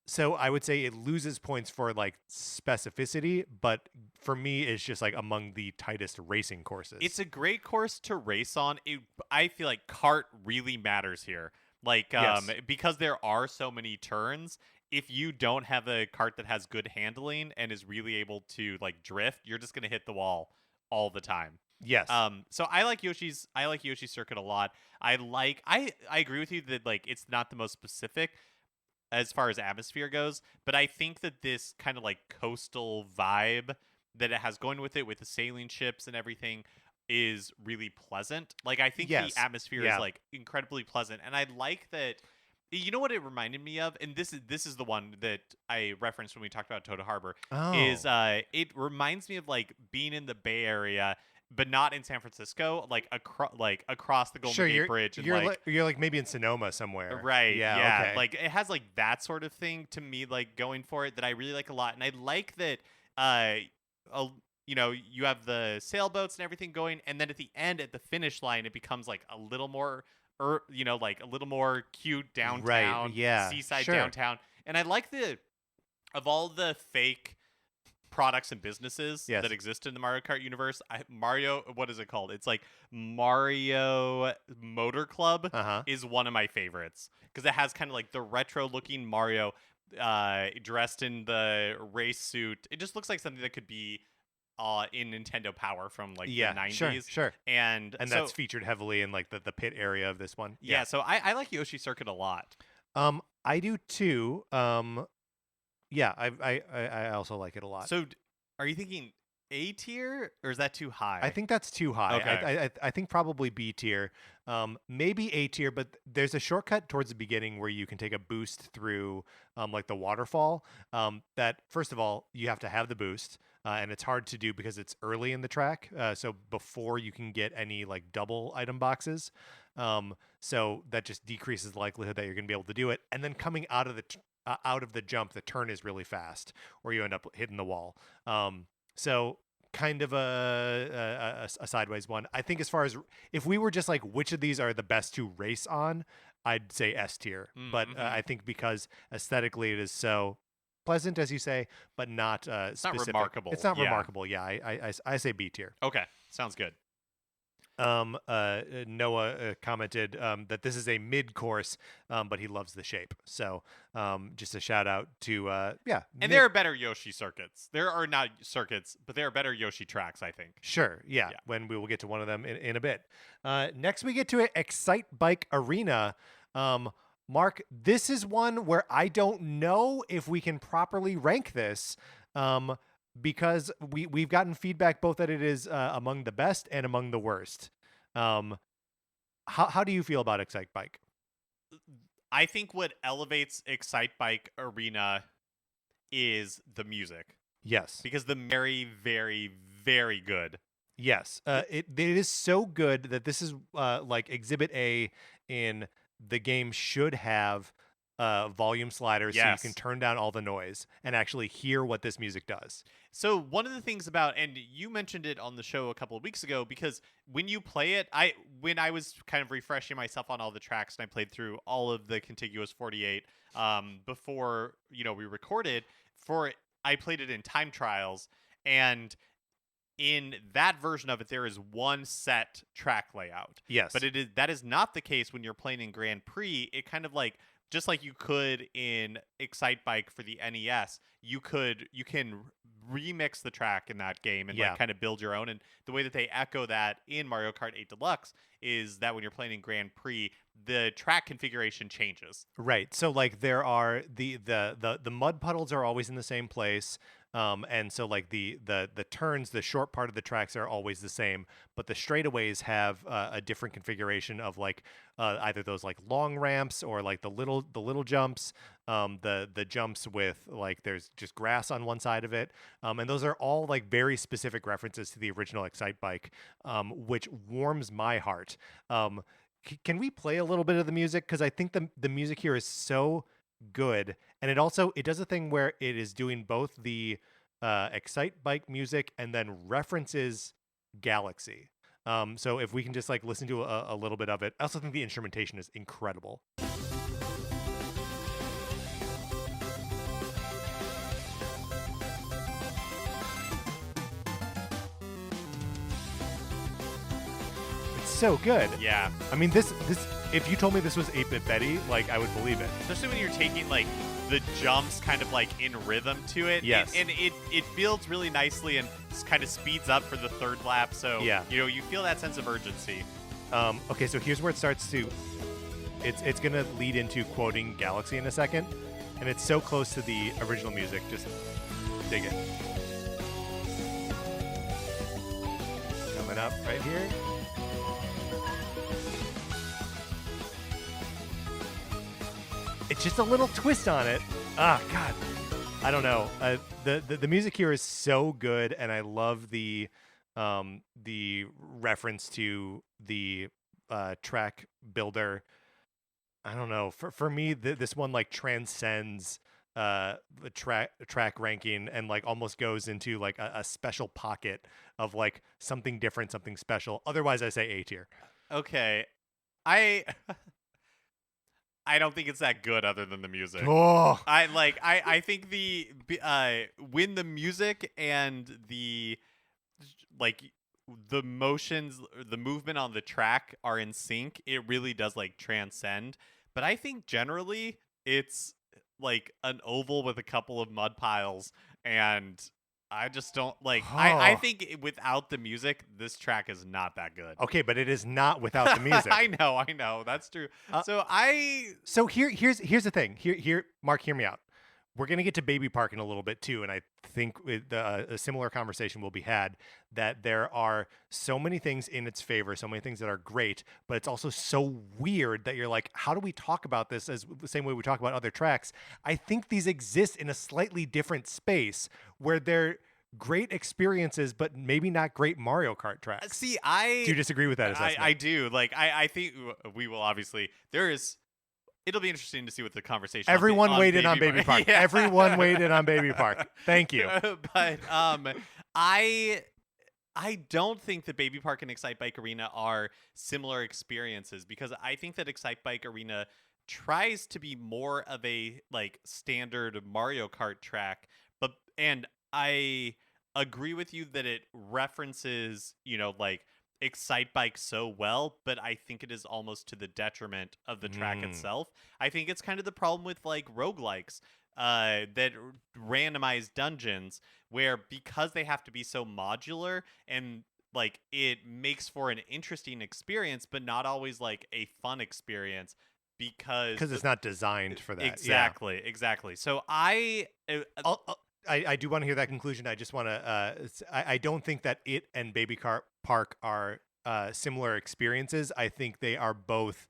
So I would say it loses points for like specificity, but for me, it's just like among the tightest racing courses. It's a great course to race on. I feel like kart really matters here. Like, Yes. because there are so many turns, if you don't have a kart that has good handling and is really able to like drift, you're just gonna hit the wall all the time. Yes. So I like Yoshi's Circuit a lot. I agree with you that like it's not the most specific as far as atmosphere goes, but I think that this kind of like coastal vibe that it has going with it, with the sailing ships and everything, is really pleasant. Like, I think Yes. the atmosphere Yeah. is like incredibly pleasant, and I like that. You know what it reminded me of, and this is the one that I referenced when we talked about Toda Harbor. Oh. Is it reminds me of like being in the Bay Area, but not in San Francisco, like across the Golden Sure, Gate Bridge, and you're like maybe in Sonoma somewhere. right, Yeah. Okay. like it has like that sort of thing to me, like going for it, that I really like a lot, and I like that. You know, you have the sailboats and everything going, and then at the end, at the finish line, it becomes like a little more, you know, like a little more cute downtown, Right, yeah, seaside sure. downtown, and I like of all the fake products and businesses Yes. that exist in the Mario Kart universe, Mario, what is it called? It's like Mario Motor Club Uh-huh. is one of my favorites because it has kind of like the retro looking Mario dressed in the race suit. It just looks like something that could be in Nintendo Power from like the 90s. Sure. And so, that's featured heavily in like the pit area of this one. yeah, so I like Yoshi Circuit a lot. I do too. Yeah, I also like it a lot. So are you thinking A tier, or is that too high? I think that's too high. Okay. I think probably B tier, maybe A tier. But there's a shortcut towards the beginning where you can take a boost through, like the waterfall. That first of all, you have to have the boost, and it's hard to do because it's early in the track. So before you can get any like double item boxes, so that just decreases the likelihood that you're going to be able to do it. And then coming out of the jump, the turn is really fast, or you end up hitting the wall. So kind of a sideways one. I think as far as if we were just like which of these are the best to race on, I'd say S tier. But I think because aesthetically it is so pleasant, as you say, but not specific. not remarkable. It's not Yeah. remarkable. Yeah, I say B tier. Okay, sounds good. Noah commented that this is a mid course, but he loves the shape. So just a shout out to yeah. And there are better Yoshi circuits. There are not circuits, but there are better Yoshi tracks, I think. Sure, yeah. When we will get to one of them in a bit. Next, we get to Excite Bike Arena. Mark, this is one where I don't know if we can properly rank this. Because we've gotten feedback both that it is among the best and among the worst. How do you feel about Excite Bike? I think what elevates Excite Bike Arena is the music, Yes. because the very, very, very good. Yes. It is so good that this is like Exhibit A in the game should have volume sliders so you Yes. can turn down all the noise and actually hear what this music does. So one of the things about, and you mentioned it on the show a couple of weeks ago, because when you play it, when I was kind of refreshing myself on all the tracks and I played through all of the contiguous 48 before we recorded I played it in time trials, and in that version of it there is one set track layout. Yes. But that is not the case when you're playing in Grand Prix. It kind of like just like you could in Excite Bike for the NES, you can remix the track in that game and Yeah. like kind of build your own. And the way that they echo that in Mario Kart 8 Deluxe is that when you're playing in Grand Prix, the track configuration changes. Right. So like there are the mud puddles are always in the same place. And so like the turns, the short part of the tracks are always the same, but the straightaways have a different configuration of like either those like long ramps or like the little jumps, the jumps with like there's just grass on one side of it, and those are all like very specific references to the original Excite Bike, which warms my heart. Can we play a little bit of the music? Because I think the music here is so good, and it does a thing where it is doing both the Excite Bike music and then references Galaxy. So if we can just like listen to a little bit of it, I also think the instrumentation is incredible. It's so good. Yeah. I mean, this if you told me this was 8-Bit Betty, like I would believe it. Especially when you're taking like the jumps kind of like in rhythm to it. Yes. And it builds really nicely and kind of speeds up for the third lap. So, Yeah. you feel that sense of urgency. Okay, so here's where it starts to. It's gonna lead into quoting Galaxy in a second, and it's so close to the original music. Just dig it. Coming up right here. It's just a little twist on it. Ah, God, I don't know. The music here is so good, and I love the reference to the track builder. I don't know. For me, this one like transcends the track ranking and like almost goes into like a special pocket of like something different, something special. Otherwise, I say A tier. Okay. I I don't think it's that good other than the music. Oh, I think when the music and like the motions, the movement on the track are in sync, it really does like transcend. But I think generally it's like an oval with a couple of mud piles, and I just don't like. I Oh. think without the music, this track is not that good. Okay, but it is not without the music. I know, that's true. Uh, So So here's the thing. Here, Mark, hear me out. We're gonna get to Baby Park in a little bit too, and I think a similar conversation will be had. That there are so many things in its favor, so many things that are great, but it's also so weird that you're like, how do we talk about this as the same way we talk about other tracks? I think these exist in a slightly different space where they're great experiences, but maybe not great Mario Kart tracks. see. Do you disagree with that assessment? I do. Like I think we will obviously. It'll be interesting to see what the conversation. Everyone waited on Baby Park. Yeah. Everyone waited on Baby Park. Thank you. But I don't think that Baby Park and Excite Bike Arena are similar experiences, because I think that Excite Bike Arena tries to be more of a like standard Mario Kart track, and I agree with you that it references, like Excite Bike so well, but I think it is almost to the detriment of the track itself. I think it's kind of the problem with like roguelikes that randomize dungeons, where because they have to be so modular and like it makes for an interesting experience, but not always like a fun experience because It's not designed for that. Exactly. So I do want to hear that conclusion. I just want to. I don't think that it and Baby Park are similar experiences. I think they are both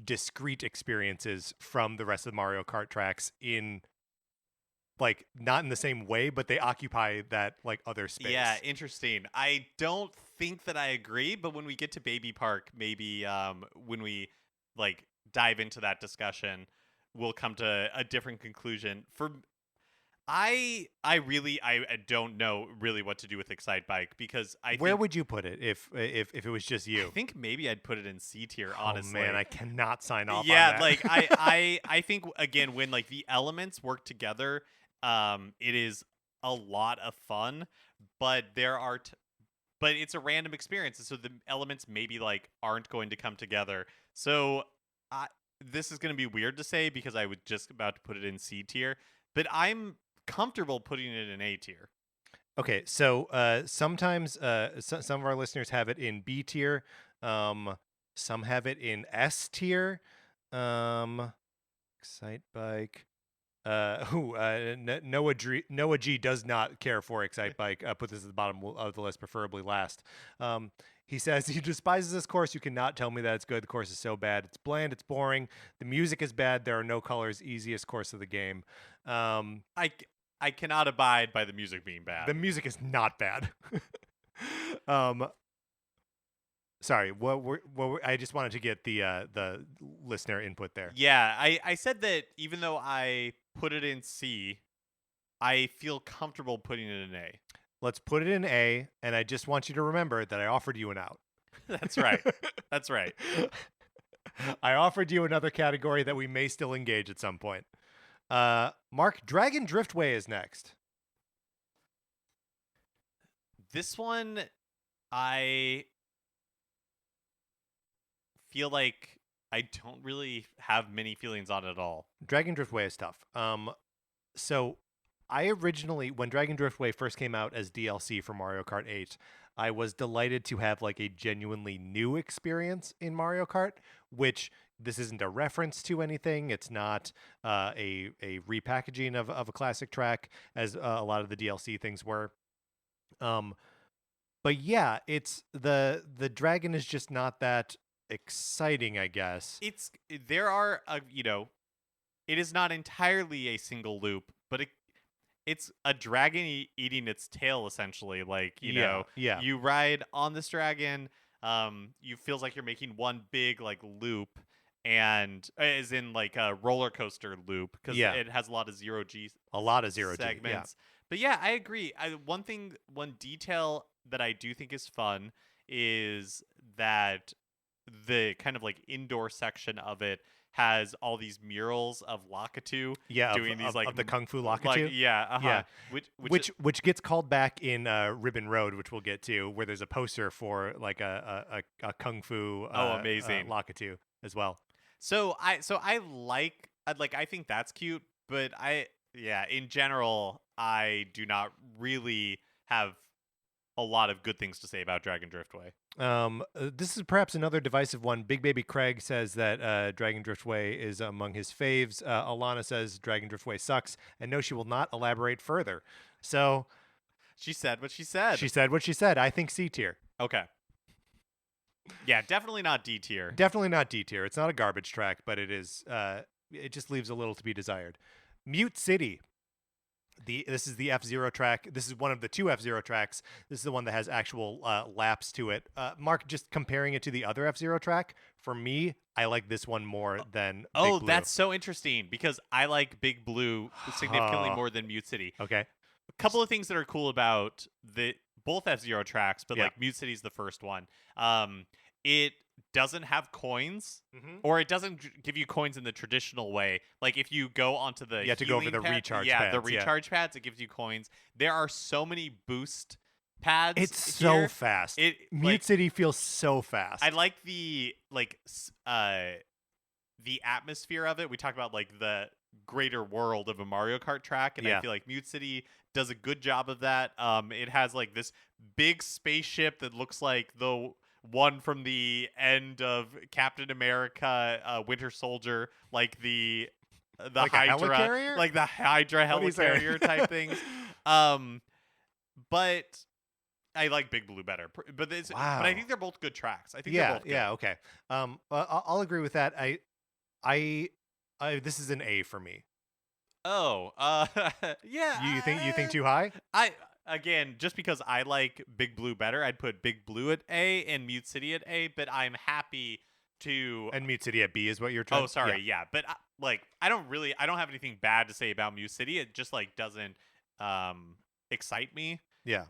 discrete experiences from the rest of the Mario Kart tracks in like not in the same way, but they occupy that like other space. Yeah, interesting. I don't think that I agree, but when we get to Baby Park, maybe when we like dive into that discussion, we'll come to a different conclusion. I don't know really what to do with Excite Bike, because Where would you put it if it was just you? I think maybe I'd put it in C tier, honestly. Oh man, I cannot sign off on yeah, that. like I think again, when like the elements work together, it is a lot of fun, but but it's a random experience, and so the elements maybe like aren't going to come together. So this is going to be weird to say because I was just about to put it in C tier, but I'm comfortable putting it in A tier. Okay, so sometimes some of our listeners have it in B tier. Some have it in S tier. Excite Bike. Noah G does not care for Excite Bike. Put this at the bottom of the list, preferably last. He says he despises this course. You cannot tell me that it's good. The course is so bad. It's bland. It's boring. The music is bad. There are no colors. Easiest course of the game. I cannot abide by the music being bad. The music is not bad. Sorry, I just wanted to get the listener input there. Yeah, I said that even though I put it in C, I feel comfortable putting it in A. Let's put it in A, and I just want you to remember that I offered you an out. That's right. That's right. I offered you another category that we may still engage at some point. Mark, Dragon Driftway is next. This one, I feel like I don't really have many feelings on it at all. Dragon Driftway is tough. So I originally, when Dragon Driftway first came out as DLC for Mario Kart 8, I was delighted to have like a genuinely new experience in Mario Kart, which this isn't a reference to anything. It's not a repackaging of a classic track, as a lot of the DLC things were. But yeah, it's the dragon is just not that exciting, I guess. There are it is not entirely a single loop, but it's a dragon eating its tail essentially. Like you ride on this dragon, you feels like you're making one big like loop, and as in like a roller coaster loop because it has a lot of zero G segments. But yeah, I agree. One detail that I do think is fun is that the kind of like indoor section of it has all these murals of Lakitu doing these like of the Kung Fu Lakitu. Yeah. Which gets called back in Ribbon Road, which we'll get to, where there's a poster for like a Kung Fu amazing Lakitu as well. So I think that's cute, but in general I do not really have a lot of good things to say about Dragon Driftway. This is perhaps another divisive one. Big Baby Craig says that Dragon Driftway is among his faves. Alana says Dragon Driftway sucks, and no, she will not elaborate further. So she said what she said. She said what she said. I think C tier. Okay. Yeah, definitely not D tier. Definitely not D tier. It's not a garbage track, but it is. It just leaves a little to be desired. Mute City. This is the F-Zero track. This is one of the two F-Zero tracks. This is the one that has actual laps to it. Mark, just comparing it to the other F-Zero track, for me, I like this one more than Big Blue. That's so interesting because I like Big Blue significantly more than Mute City. Okay. A couple of things that are cool about both F-Zero tracks, but like Mute City's the first one. It doesn't have coins, or it doesn't give you coins in the traditional way. Like if you go onto the you have to go over the recharge pads. Yeah, the recharge pads, it gives you coins. There are so many boost pads. It's here. So fast. Mute City feels so fast. I like the atmosphere of it. We talked about like the greater world of a Mario Kart track, and I feel like Mute City does a good job of that. It has like this big spaceship that looks like the one from the end of Captain America, Winter Soldier, like the like Hydra, like the Hydra helicarrier type things. But I like Big Blue better. But I think they're both good tracks. I think they're both good. Yeah, okay. I'll agree with that. I this is an A for me. Oh, yeah. You think too high? Again, just because I like Big Blue better, I'd put Big Blue at A and Mute City at A, but I'm happy to... And Mute City at B is what you're trying to... Oh, sorry, yeah. But, I don't have anything bad to say about Mute City. It just, doesn't excite me. Yeah.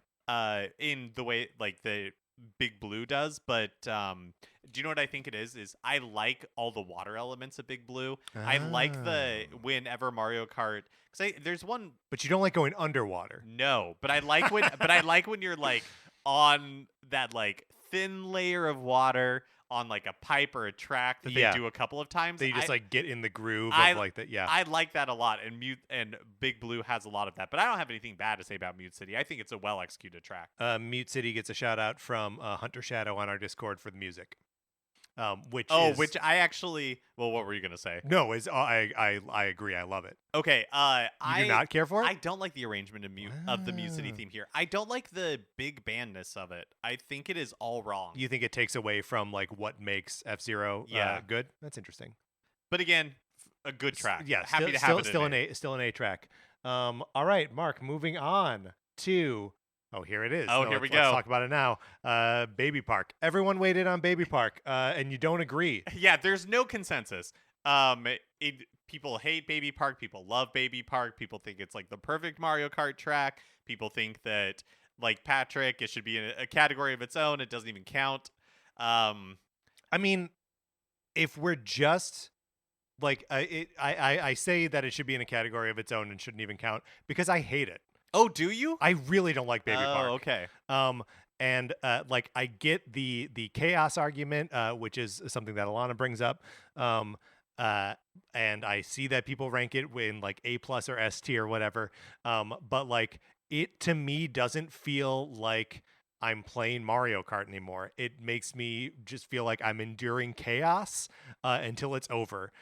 In the way, the Big Blue does, but do you know what I think it is I like all the water elements of Big Blue. I like whenever Mario Kart, because there's one, but you don't like going underwater. No, but I like when when you're on that thin layer of water on like a pipe or a track that Yeah. they do a couple of times. They just like get in the groove I- of like that. Yeah. I like that a lot, and Big Blue has a lot of that. But I don't have anything bad to say about Mute City. I think it's a well executed track. Mute City gets a shout out from Hunter Shadow on our Discord for the music. Which I actually. Well, what were you gonna say? no is I agree. I love it. Okay. You do not care for it? I don't like the arrangement of the Mute City Wow. theme here. I don't like the big bandness of it. I think it is all wrong. You think it takes away from like what makes F-Zero Yeah. good? That's interesting. But again, a good track. Yeah, Happy to have it. Still an A track. All right, Mark. Moving on to here it is. Oh, here we Let's go. talk about it now. Baby Park. Everyone waited on Baby Park, and you don't agree. Yeah, there's no consensus. People hate Baby Park. People love Baby Park. People think it's like the perfect Mario Kart track. People think that, like Patrick, it should be in a category of its own. It doesn't even count. I mean, if we're just like I say that it should be in a category of its own and shouldn't even count because I hate it. Oh, do you? I really don't like Baby Park. Oh, okay. And like I get the chaos argument, which is something that Alana brings up. And I see that people rank it in like A+ or S tier or whatever. But like it to me doesn't feel like I'm playing Mario Kart anymore. It makes me just feel like I'm enduring chaos until it's over.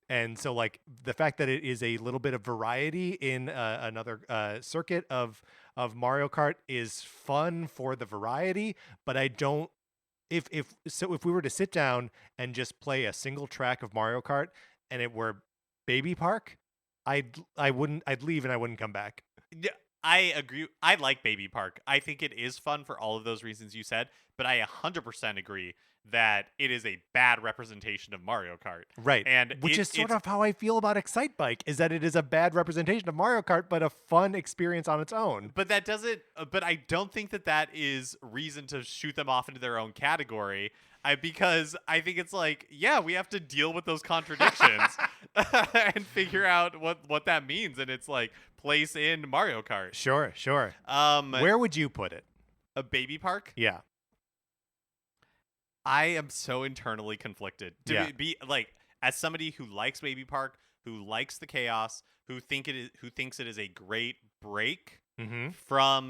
And so like the fact that it is a little bit of variety in another circuit of Mario Kart is fun for the variety, but I don't if we were to sit down and just play a single track of Mario Kart and it were Baby Park, I'd leave and I wouldn't come back. Yeah, I agree. I like Baby Park. I think it is fun for all of those reasons you said, but I 100% agree that it is a bad representation of Mario Kart. Right. And which is sort of how I feel about Excite Bike, is that it is a bad representation of Mario Kart, but a fun experience on its own. But that doesn't. But I don't think that is reason to shoot them off into their own category. Because I think it's like, yeah, we have to deal with those contradictions and figure out what that means. And it's like place in Mario Kart. Sure. Where would you put it? A Baby Park? Yeah. I am so internally conflicted. To be like, as somebody who likes Baby Park, who likes the chaos, who thinks it is a great break from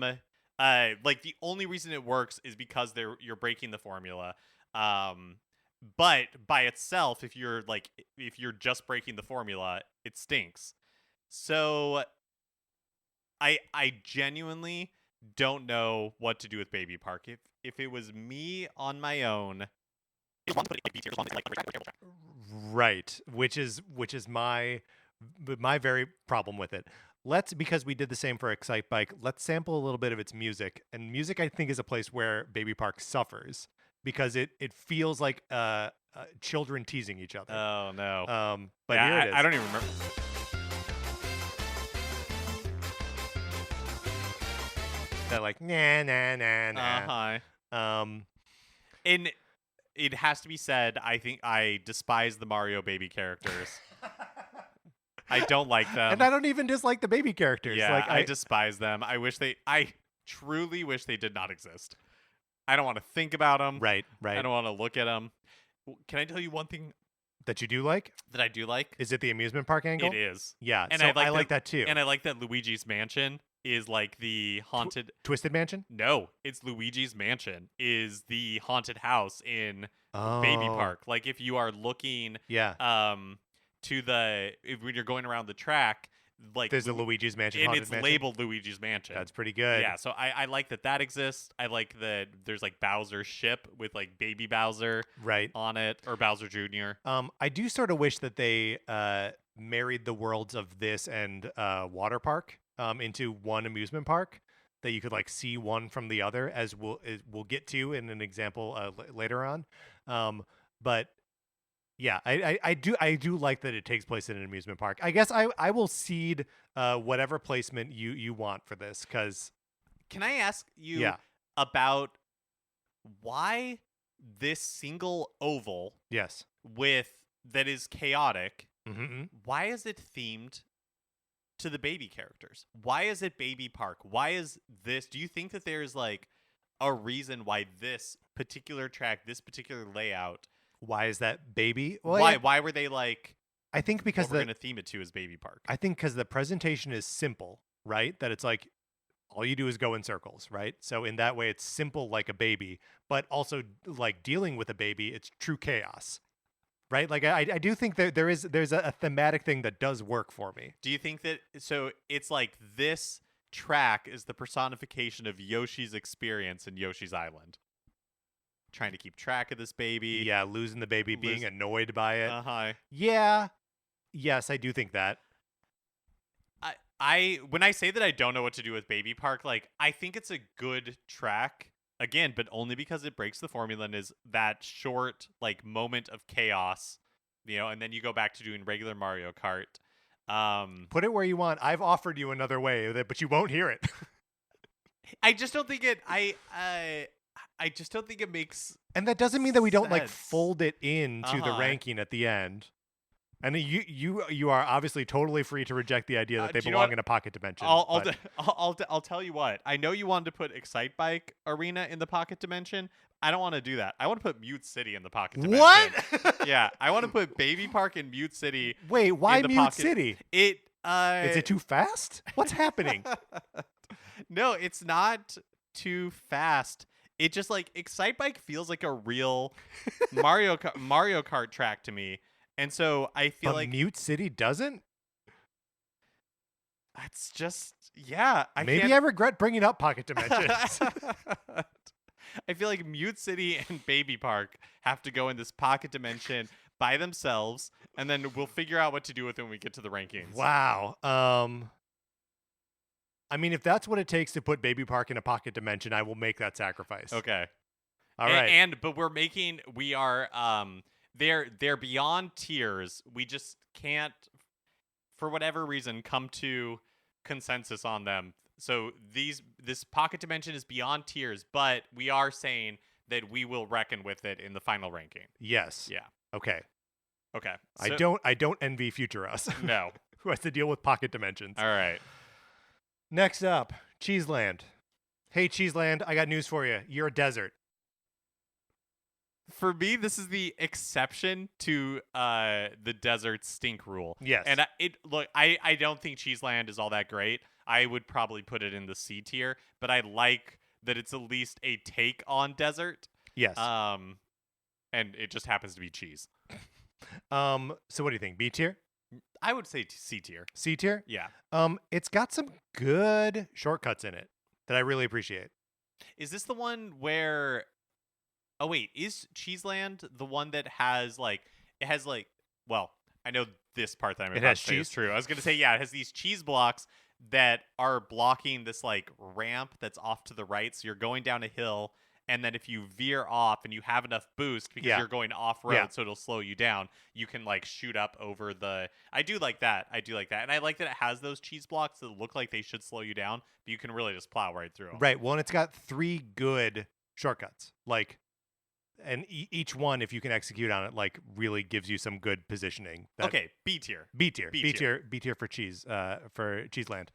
like the only reason it works is because you're breaking the formula. But by itself, if you're just breaking the formula, it stinks. So I genuinely don't know what to do with Baby Park. If it was me on my own, right, which is my very problem with it. Because we did the same for Excite Bike, let's sample a little bit of its music. And music, I think, is a place where Baby Park suffers because it feels like children teasing each other. Oh no! But yeah, here it is. I don't even remember. They're like nah nah nah nah. And it has to be said, I think I despise the Mario baby characters. I don't like them. And I don't even dislike the baby characters. Yeah, like I despise them. I truly wish they did not exist. I don't want to think about them. Right. I don't want to look at them. Can I tell you one thing that you do like? That I do like? Is it the amusement park angle? It is. Yeah, and so I like that too. And I like that Luigi's Mansion is like the haunted... Twisted Mansion? No, it's Luigi's Mansion is the haunted house in Baby Park. Like if you are looking when you're going around the track, like there's a Luigi's Mansion and haunted it's mansion? labeled Luigi's Mansion. That's pretty good. Yeah, so I like that exists. I like that there's like Bowser's ship with like Baby Bowser on it, or Bowser Jr. I do sort of wish that they married the worlds of this and Water Park into one amusement park, that you could like see one from the other, as we'll get to in an example later on. But yeah, I do like that it takes place in an amusement park. I guess I will cede whatever placement you want for this, because... Can I ask you about why this single oval that is chaotic, why is it themed to the baby characters? Why is it Baby Park? Why is this? Do you think that there's like a reason why this particular track, this particular layout. Why is that, baby? Well, Why? yeah, Why were they like? I think because What we're gonna theme it to is Baby Park. I think because the presentation is simple, right? That it's like all you do is go in circles, right? So in that way, it's simple like a baby, but also like dealing with a baby, it's true chaos, right? Like I do think that there's a thematic thing that does work for me. Do you think that so it's like this track is the personification of Yoshi's experience in Yoshi's Island? Trying to keep track of this baby. Yeah, losing the baby, being annoyed by it. Uh-huh. Yeah. Yes, I do think that. I when I say that I don't know what to do with Baby Park, like I think it's a good track again, but only because it breaks the formula and is that short like moment of chaos, and then you go back to doing regular Mario Kart. Put it where you want. I've offered you another way, but you won't hear it. I just don't think it. I just don't think it makes. And that doesn't mean that we don't like sense. fold it into the ranking at the end. And you are obviously totally free to reject the idea that they do you know belong what? in a pocket dimension. I'll tell you what. I know you wanted to put Excite Bike Arena in the pocket dimension. I don't want to do that. I want to put Mute City in the pocket dimension. What? Yeah, I want to put Baby Park and Mute City. Wait, why in the Mute pocket. City? Is Is it too fast? What's happening? No, it's not too fast. It just like Excite Bike feels like a real Mario Kart track to me. And so I feel But like Mute City doesn't? that's just Maybe I regret bringing up pocket dimensions. I feel like Mute City and Baby Park have to go in this pocket dimension by themselves, and then we'll figure out what to do with them when we get to the rankings. Wow. I mean, if that's what it takes to put Baby Park in a pocket dimension, I will make that sacrifice. Okay. All right. But we are they're beyond tiers. We just can't, for whatever reason, come to consensus on them. So this pocket dimension is beyond tiers, but we are saying that we will reckon with it in the final ranking. Yes. Yeah. Okay. Okay. I don't envy future us. No. Who has to deal with pocket dimensions. All right. Next up, Cheeseland. Hey, Cheeseland, I got news for you. You're a desert. For me, this is the exception to the desert stink rule. Yes. And I don't think Cheeseland is all that great. I would probably put it in the C tier, but I like that it's at least a take on desert. Yes. And it just happens to be cheese. So what do you think? B tier? I would say C tier. C tier? Yeah. It's got some good shortcuts in it that I really appreciate. Is this the one where? Oh wait, is Cheeseland the one that has like it has like? Well, I know this part that I'm about to say is true. I was gonna say it has these cheese blocks that are blocking this like ramp that's off to the right. So you're going down a hill. And then if you veer off and you have enough boost because you're going off-road so it'll slow you down, you can like shoot up over the... I do like that. And I like that it has those cheese blocks that look like they should slow you down, but you can really just plow right through them. Right. Well, and it's got 3 good shortcuts. Like, and each one, if you can execute on it, like really gives you some good positioning. Okay, B tier. B tier for Cheeseland.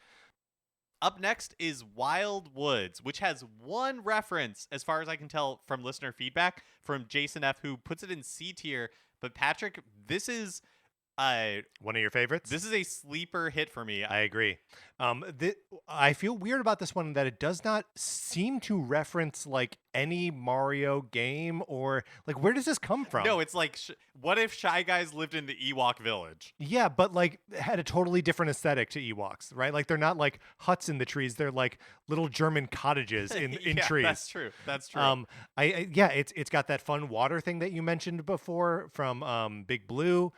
Up next is Wild Woods, which has one reference, as far as I can tell from listener feedback, from Jason F., who puts it in C tier. But Patrick, this is one of your favorites? This is a sleeper hit for me. I agree. I feel weird about this one that it does not seem to reference like any Mario game, or like where does this come from? No, it's like what if Shy Guys lived in the Ewok village? Yeah, but like had a totally different aesthetic to Ewoks, right? Like they're not like huts in the trees; they're like little German cottages in trees. That's true. It's got that fun water thing that you mentioned before from Big Blue.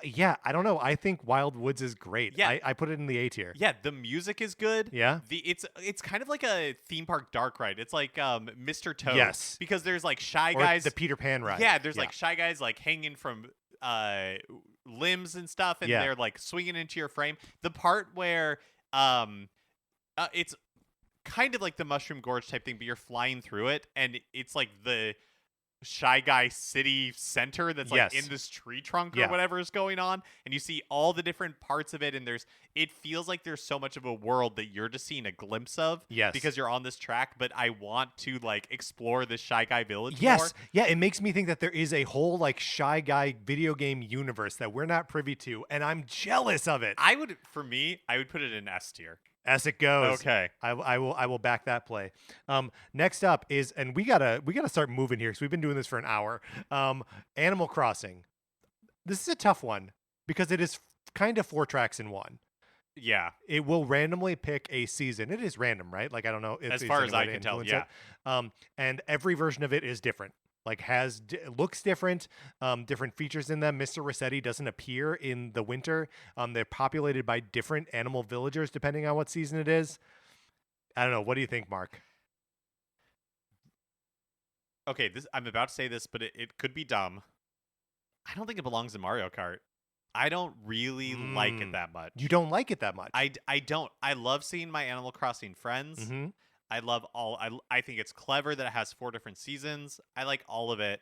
Yeah, I don't know. I think Wild Woods is great. Yeah. I put it in the A tier. Yeah, the music is good. Yeah. It's kind of like a theme park dark ride. It's like Mr. Toad. Yes. Because there's like Shy Or Guys. the Peter Pan ride. Yeah, there's like Shy Guys like hanging from limbs and stuff, and they're like swinging into your frame. The part where it's kind of like the Mushroom Gorge type thing, but you're flying through it, and it's like the Shy Guy city center that's like in Yes. this tree trunk or Yeah. whatever is going on, and you see all the different parts of it, and it feels like there's so much of a world that you're just seeing a glimpse of Yes. because you're on this track, but I want to like explore this Shy Guy village more. Yes. Yeah, it makes me think that there is a whole like Shy Guy video game universe that we're not privy to, and I'm jealous of it. For me, I would put it in S tier. As it goes. Okay. I will back that play. Next up is, and we gotta start moving here because we've been doing this for an hour. Animal Crossing. This is a tough one because it is kind of 4 tracks in one. Yeah. It will randomly pick a season. It is random, right? Like I don't know if As there's far any as way I to can tell, influence it. And every version of it is different. Like looks different, different features in them. Mr. Rossetti doesn't appear in the winter. They're populated by different animal villagers depending on what season it is. I don't know. What do you think, Mark? Okay, I'm about to say this, but it could be dumb. I don't think it belongs in Mario Kart. I don't really like it that much. You don't like it that much. I don't. I love seeing my Animal Crossing friends. Mm-hmm. I love I think it's clever that it has 4 different seasons. I like all of it,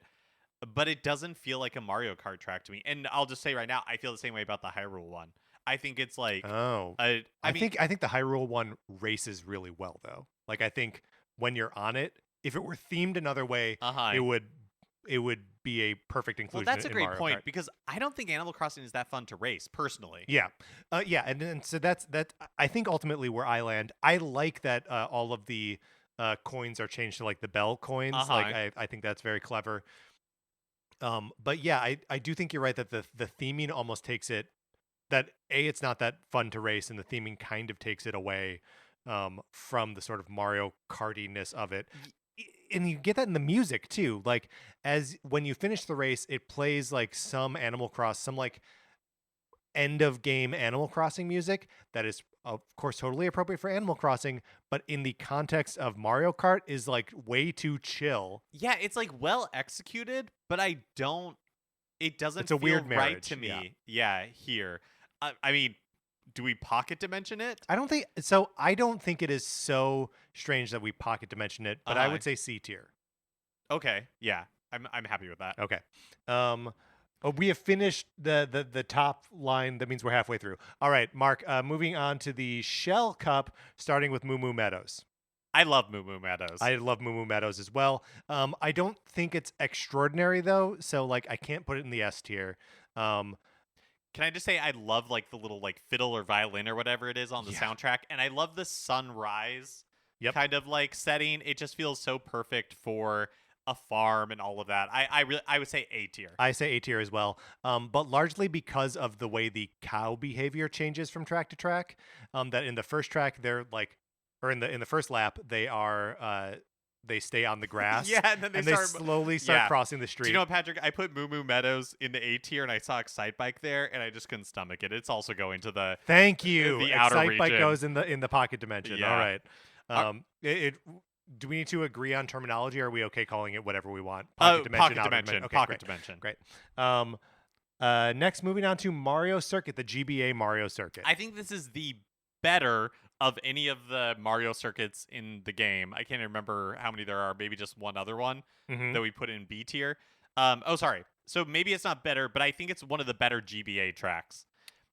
but it doesn't feel like a Mario Kart track to me. And I'll just say right now, I feel the same way about the Hyrule one. I think it's like I think the Hyrule one races really well though. Like I think when you're on it, if it were themed another way, it would be a perfect inclusion. Well, that's a great Mario point Kart. because I don't think Animal Crossing is that fun to race personally. Yeah, and so that's that. I think ultimately where I land, I like that all of the coins are changed to like the bell coins. Like I think that's very clever. But yeah, I do think you're right that the theming almost takes it. That it's not that fun to race, and the theming kind of takes it away from the sort of Mario Kartiness of it. And you get that in the music too. Like as when you finish the race, it plays like some some like end of game Animal Crossing music that is of course totally appropriate for Animal Crossing, but in the context of Mario Kart is like way too chill. Yeah, it's like well executed, but it doesn't It's a feel weird right marriage, to me. Yeah, here. I mean, do we pocket dimension it? I don't think so. I don't think it is so strange that we pocket dimension it, but I would say C tier. Okay, yeah, I'm happy with that. Okay. We have finished the top line. That means we're halfway through. All right, Mark. Moving on to the Shell Cup, starting with Moo Moo Meadows. I love Moo Moo Meadows. I love Moo Moo Meadows as well. I don't think it's extraordinary though, so like I can't put it in the S tier. Can I just say I love like the little like fiddle or violin or whatever it is on the soundtrack, and I love the sunrise kind of like setting. It just feels so perfect for a farm and all of that. I would say A tier. I say A tier as well. But largely because of the way the cow behavior changes from track to track. That in the first track they're like, or in the first lap they stay on the grass. Yeah, and then they slowly start crossing the street. Do you know what, Patrick? I put Moo Moo Meadows in the A tier, and I saw Excite Bike there, and I just couldn't stomach it. It's also going to the Thank you. The outer Excite Bike region. goes in the pocket dimension. Yeah. All right. Do we need to agree on terminology? Or are we okay calling it whatever we want? Pocket outer dimension. Okay, Pocket great. dimension. Great. Next, moving on to Mario Circuit, the GBA Mario Circuit. I think this is the better of any of the Mario circuits in the game. I can't remember how many there are. Maybe just one other one that we put in B tier. Sorry. So maybe it's not better, but I think it's one of the better GBA tracks.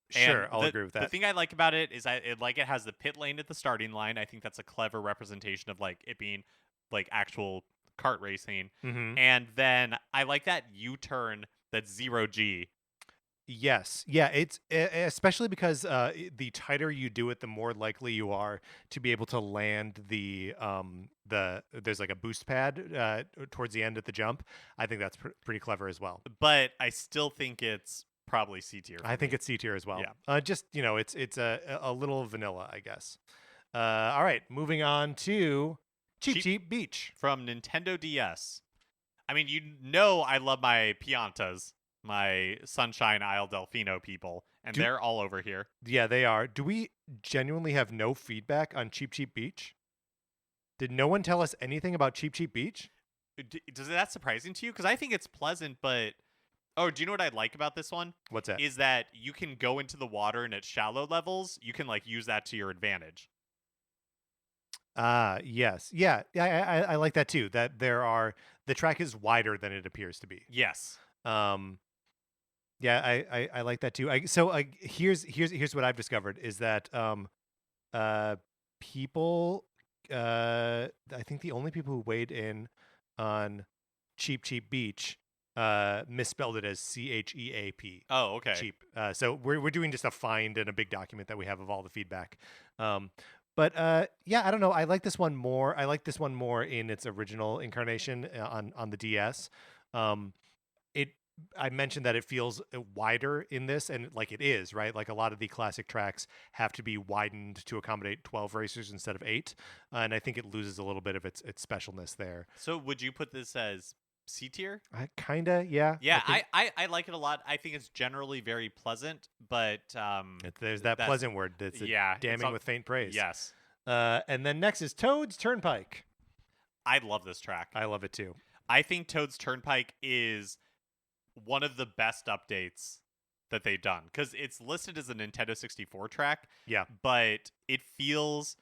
Sure, I'll agree with that. The thing I like about it is it has the pit lane at the starting line. I think that's a clever representation of like it being like actual kart racing. And then I like that U-turn that's 0G. Yes. Yeah, it's especially because the tighter you do it, the more likely you are to be able to land the there's like a boost pad towards the end at the jump. I think that's pretty clever as well. But I still think it's probably C tier. I think it's C tier as well. Yeah. Just, it's a little vanilla, I guess. All right, moving on to Cheep Cheep Beach from Nintendo DS. I mean, I love my Piantas. My Sunshine Isle Delfino people, and they're all over here. Yeah, they are. Do we genuinely have no feedback on Cheep Cheep Beach? Did no one tell us anything about Cheep Cheep Beach? Does that surprising to you? Because I think it's pleasant, but do you know what I like about this one? What's that? Is that you can go into the water and at shallow levels, you can like use that to your advantage. Yes. Yeah, I like that too. That there are the track is wider than it appears to be. Yes. Yeah, I like that too. Here's what I've discovered is that uh people I think the only people who weighed in on Cheap Beach misspelled it as CHEAP. Oh, okay. Cheap. So we're doing just a find and a big document that we have of all the feedback. But yeah, I don't know. I like this one more. I like this one more in its original incarnation on the DS. It I mentioned that it feels wider in this, and like it is, right? Like a lot of the classic tracks have to be widened to accommodate 12 racers instead of 8, and I think it loses a little bit of its specialness there. So would you put this as C tier? I kinda, yeah. Yeah, think I like it a lot. I think it's generally very pleasant, but there's that that's pleasant word that's yeah, damning with faint praise. yes. And then next is Toad's Turnpike. I love this track. I love it too. I think Toad's Turnpike is one of the best updates that they've done because it's listed as a Nintendo 64 track. Yeah. But it feels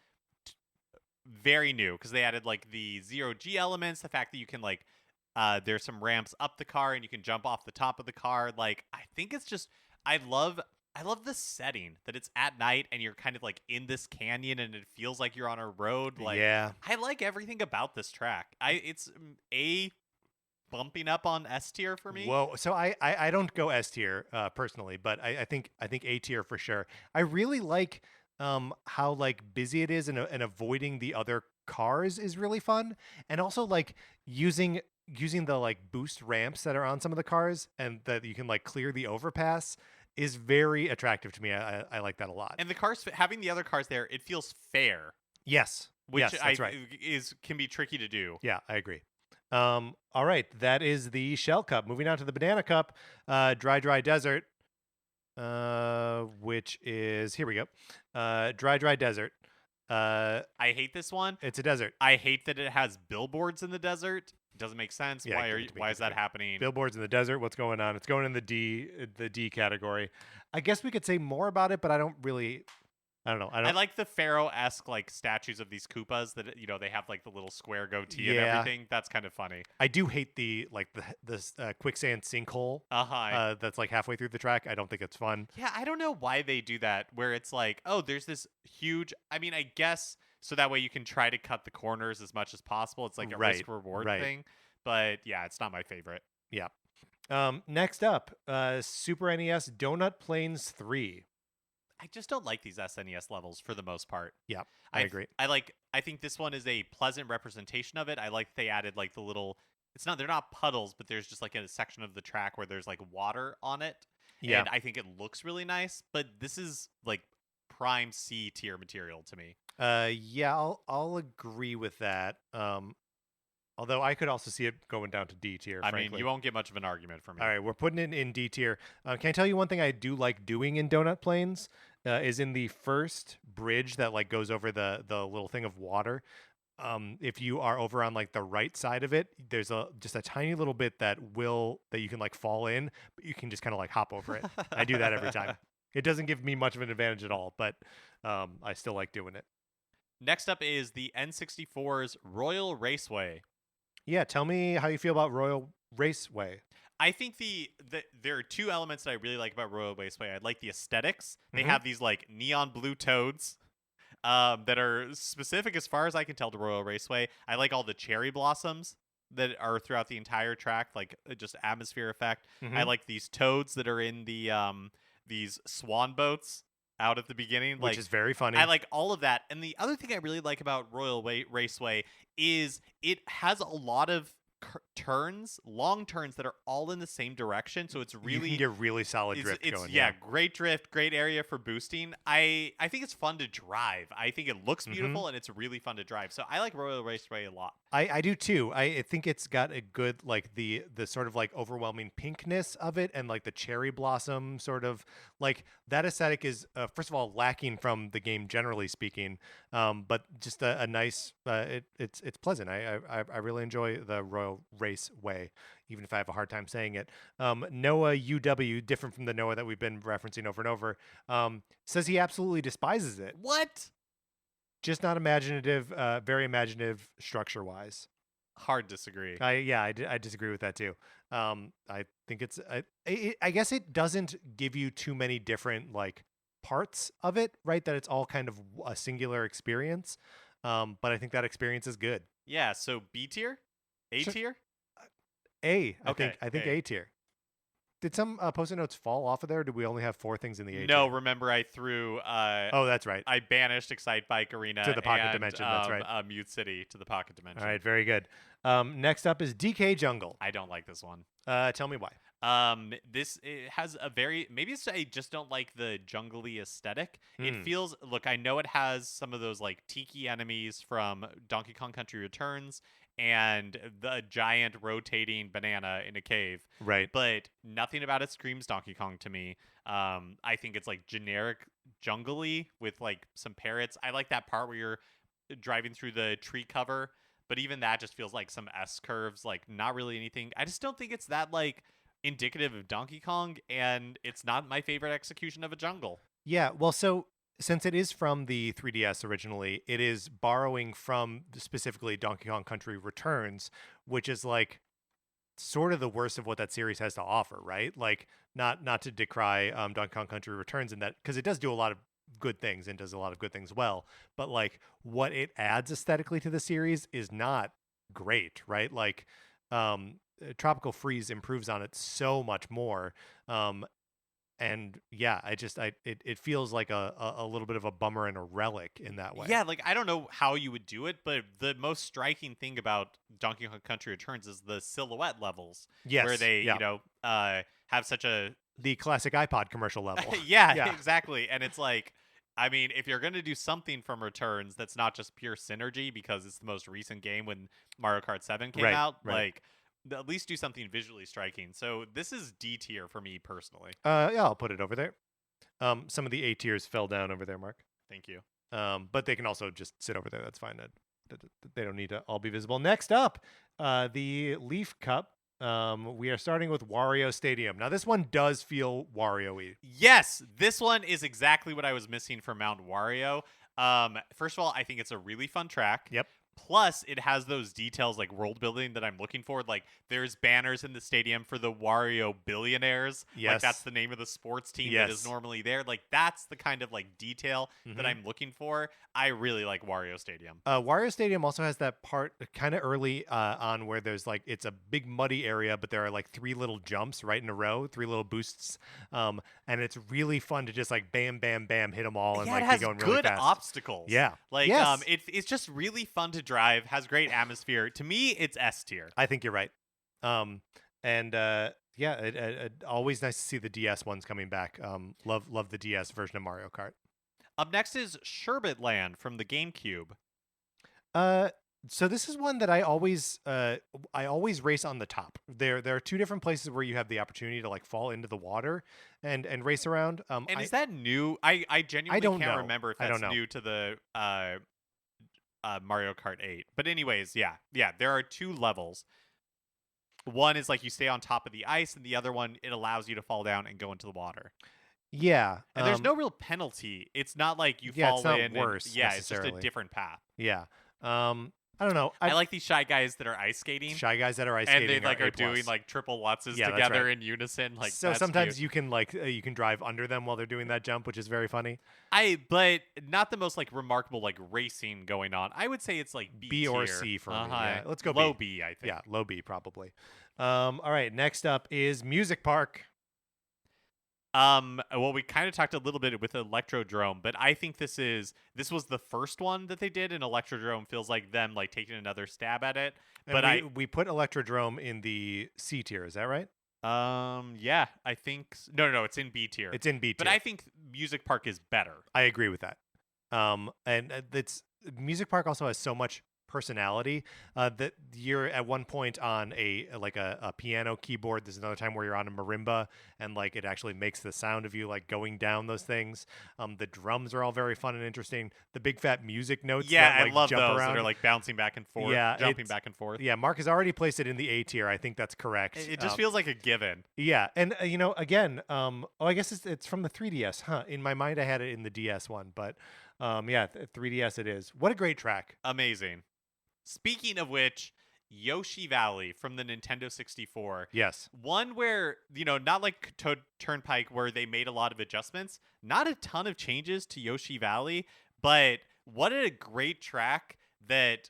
very new because they added like the zero G elements, the fact that you can like there's some ramps up the car and you can jump off the top of the car. Like I think it's just I love the setting that it's at night and you're kind of like in this canyon and it feels like you're on a road. Like Yeah. I like everything about this track. It's a bumping up on S tier for me. Whoa. So I don't go S tier personally, but I think A tier for sure. I really like how like busy it is and avoiding the other cars is really fun, and also like using the like boost ramps that are on some of the cars and that you can like clear the overpass is very attractive to me. I like that a lot. And the cars having the other cars there, it feels fair, Yes. which Yes, that's right. can be tricky to do. Yeah, I agree. All right, that is the Shell Cup. Moving on to the Banana Cup, Dry Desert, which is here we go. Dry Desert. I hate this one. It's a desert. I hate that it has billboards in the desert. It doesn't make sense. Yeah, give it to me, Why give is it to that me. happening? Billboards in the desert. What's going on? It's going in the D category. I guess we could say more about it, but I don't know. I like the Pharaoh-esque like statues of these Koopas that they have like the little square goatee and Yeah. everything. That's kind of funny. I do hate the quicksand sinkhole. That's like halfway through the track. I don't think it's fun. Yeah, I don't know why they do that. Where it's like, oh, there's this huge. I mean, I guess so that way you can try to cut the corners as much as possible. It's like a Right, risk reward right. thing. But yeah, it's not my favorite. Yeah. Next up, Super NES Donut Plains 3. I just don't like these SNES levels for the most part. Yeah, I agree. I think this one is a pleasant representation of it. I like they added like the little. They're not puddles, but there's just like a section of the track where there's like water on it. Yeah. And I think it looks really nice. But this is like prime C tier material to me. Yeah, I'll agree with that. Although I could also see it going down to D tier. I mean, you won't get much of an argument from me. All right, we're putting it in D tier. Can I tell you one thing I do like doing in Donut Plains? Is in the first bridge that like goes over the little thing of water. If you are over on like the right side of it, there's just a tiny little bit that you can like fall in, but you can just kind of like hop over it. I do that every time. It doesn't give me much of an advantage at all, but I still like doing it. Next up is the N64's Royal Raceway. Yeah, tell me how you feel about Royal Raceway. I think there are two elements that I really like about Royal Raceway. I like the aesthetics. They Mhm. have these like neon blue toads that are specific as far as I can tell to Royal Raceway. I like all the cherry blossoms that are throughout the entire track, like just atmosphere effect. Mhm. I like these toads that are in the these swan boats out at the beginning, Which is very funny. I like all of that. And the other thing I really like about Royal Raceway is it has a lot of turns, long turns that are all in the same direction. So it's really you can get really solid drift it's going. yeah, great drift, great area for boosting. I think it's fun to drive. I think it looks beautiful and it's really fun to drive. So I like Royal Raceway a lot. I do too. I think it's got a good like the sort of like overwhelming pinkness of it and like the cherry blossom sort of like that aesthetic is first of all lacking from the game generally speaking, but just a nice it's pleasant. I really enjoy the Royal Raceway, even if I have a hard time saying it. Noah UW, different from the Noah that we've been referencing over and over, says he absolutely despises it. What? Just not imaginative, very imaginative structure wise. Hard disagree. I disagree with that too. I think I guess it doesn't give you too many different like parts of it, right? That it's all kind of a singular experience. But I think that experience is good. Yeah, so B tier? A Sure. tier? I think A. A tier. Did some post-it notes fall off of there? Or did we only have 4 things in the A No, tier? remember I threw Oh, that's right. I banished Excite Bike To Arena the pocket and dimension. That's right. Mute City to the pocket dimension. All right, very good. Next up is DK Jungle. I don't like this one. Tell me why. This it has a very maybe it's I just don't like the jungly aesthetic. It Hmm. feels look, I know it has some of those like tiki enemies from Donkey Kong Country Returns and the giant rotating banana in a cave, Right. but nothing about it screams Donkey Kong to me. I think it's like generic jungly with like some parrots. I like that part where you're driving through the tree cover, but even that just feels like some S curves, like not really anything. I just don't think it's that like indicative of Donkey Kong, and it's not my favorite execution of a jungle. Yeah, well, so since it is from the 3DS originally, it is borrowing from specifically Donkey Kong Country Returns, which is like sort of the worst of what that series has to offer, right? Like, not to decry Donkey Kong Country Returns in that, because it does do a lot of good things and does a lot of good things well, but like what it adds aesthetically to the series is not great, right? Like, Tropical Freeze improves on it so much more. And yeah, it feels like a little bit of a bummer and a relic in that way. Yeah, like I don't know how you would do it, but the most striking thing about Donkey Kong Country Returns is the silhouette levels, Yes. where they Yeah. have such a The classic iPod commercial level. yeah, Yeah. exactly. And it's like, I mean, if you're going to do something from Returns that's not just pure synergy because it's the most recent game when Mario Kart 7 came Right, out, right. like at least do something visually striking. So this is D tier for me personally. Yeah, I'll put it over there. Some of the A tiers fell down over there, Mark. Thank you. But they can also just sit over there. That's fine. They don't need to all be visible. Next up, the Leaf Cup. We are starting with Wario Stadium. Now, this one does feel Wario-y. Yes, this one is exactly what I was missing from Mount Wario. First of all, I think it's a really fun track. Yep. Plus, it has those details like world building that I'm looking for. Like, there's banners in the stadium for the Wario Billionaires. Yes. Like, that's the name of the sports team Yes. that is normally there. Like, that's the kind of like detail that Mhm. I'm looking for. I really like Wario Stadium. Wario Stadium also has that part kind of early on where there's like it's a big muddy area, but there are like 3 little jumps right in a row, 3 little boosts, and it's really fun to just like bam, bam, bam, hit them all and Yeah, like it has be going really good fast. obstacles. Yeah. Like, Yes. it's just really fun to drive. Has great atmosphere. To me, it's S tier. I think you're right. And yeah, always nice to see the DS ones coming back. Love the DS version of Mario Kart. Up next is Sherbet Land from the GameCube. So this is one that I always race on the top. There are 2 different places where you have the opportunity to like fall into the water and race around. And is that new? I genuinely don't can't know. remember if I that's don't know. new to the Mario Kart 8. But anyways, yeah, there are 2 levels. One is like you stay on top of the ice, and the other one it allows you to fall down and go into the water. Yeah, And there's no real penalty. It's not like you fall it's not in. worse And, yeah, it's just a necessarily. different path. Yeah. I don't know. I like these shy guys that are ice skating. Shy guys that are ice and skating they like are are A+. doing like triple Lutzes Yeah, that's together right. in unison. Like So that's sometimes cute. you can like you can drive under them while they're doing that jump, which is very funny. But not the most like remarkable like racing going on. I would say it's like B or tier. C for me. Uh-huh. Yeah, let's go low B. B. I think. Yeah, low B probably. All right, next up is Music Park. Well, we kind of talked a little bit with Electrodrome, but I think this was the first one that they did, and Electrodrome feels like them like taking another stab at it. And But we put Electrodrome in the C tier. Is that right? yeah, I think no, it's in B tier. It's in B tier. But I think Music Park is better. I agree with that. And it's Music Park also has so much personality that you're at one point on a piano keyboard. There's another time where you're on a marimba and like it actually makes the sound of you like going down those things. The drums are all very fun and interesting. The big fat music notes Yeah, that, like, I love jump those around. that are like bouncing back and forth, Yeah, jumping it's- back and forth. Yeah, Mark has already placed it in the A tier. I think that's correct. It just feels like a given. Yeah, and again, I guess it's from the 3DS, huh? In my mind, I had it in the DS one, but yeah, 3DS it is. What a great track! Amazing. Speaking of which, Yoshi Valley from the Nintendo 64. Yes. One where, not like Toad Turnpike where they made a lot of adjustments, not a ton of changes to Yoshi Valley, but what a great track that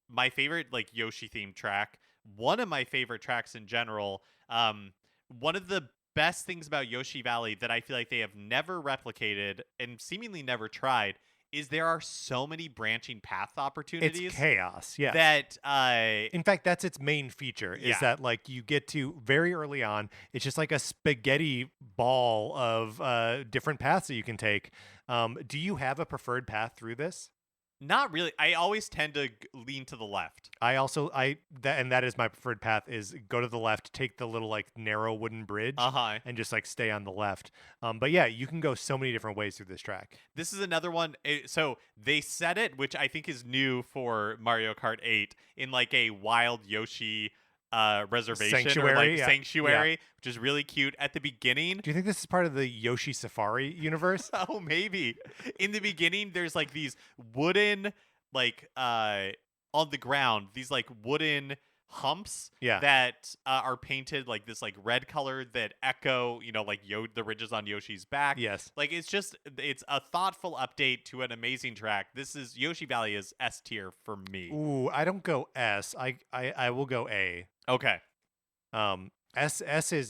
my favorite like Yoshi themed track, one of my favorite tracks in general. One of the best things about Yoshi Valley that I feel like they have never replicated and seemingly never tried is there are so many branching path opportunities. It's chaos, yes. That in fact, that's its main feature, is that like you get to very early on, it's just like a spaghetti ball of different paths that you can take. Do you have a preferred path through this? Not really. I always tend to lean to the left. That is my preferred path, is go to the left, take the little like narrow wooden bridge, and just like stay on the left. But yeah, you can go so many different ways through this track. This is another one. So they set it, which I think is new for Mario Kart 8, in like a wild Yoshi reservation sanctuary, or like sanctuary, which is really cute at the beginning. Do you think this is part of the Yoshi Safari universe? Oh, maybe. In the beginning, there's like these wooden, like on the ground, these like wooden humps that are painted like this like red color that echo, like the ridges on Yoshi's back. Yes. Like it's a thoughtful update to an amazing track. This is Yoshi Valley is S tier for me. Ooh, I don't go S. I will go A. Okay. S is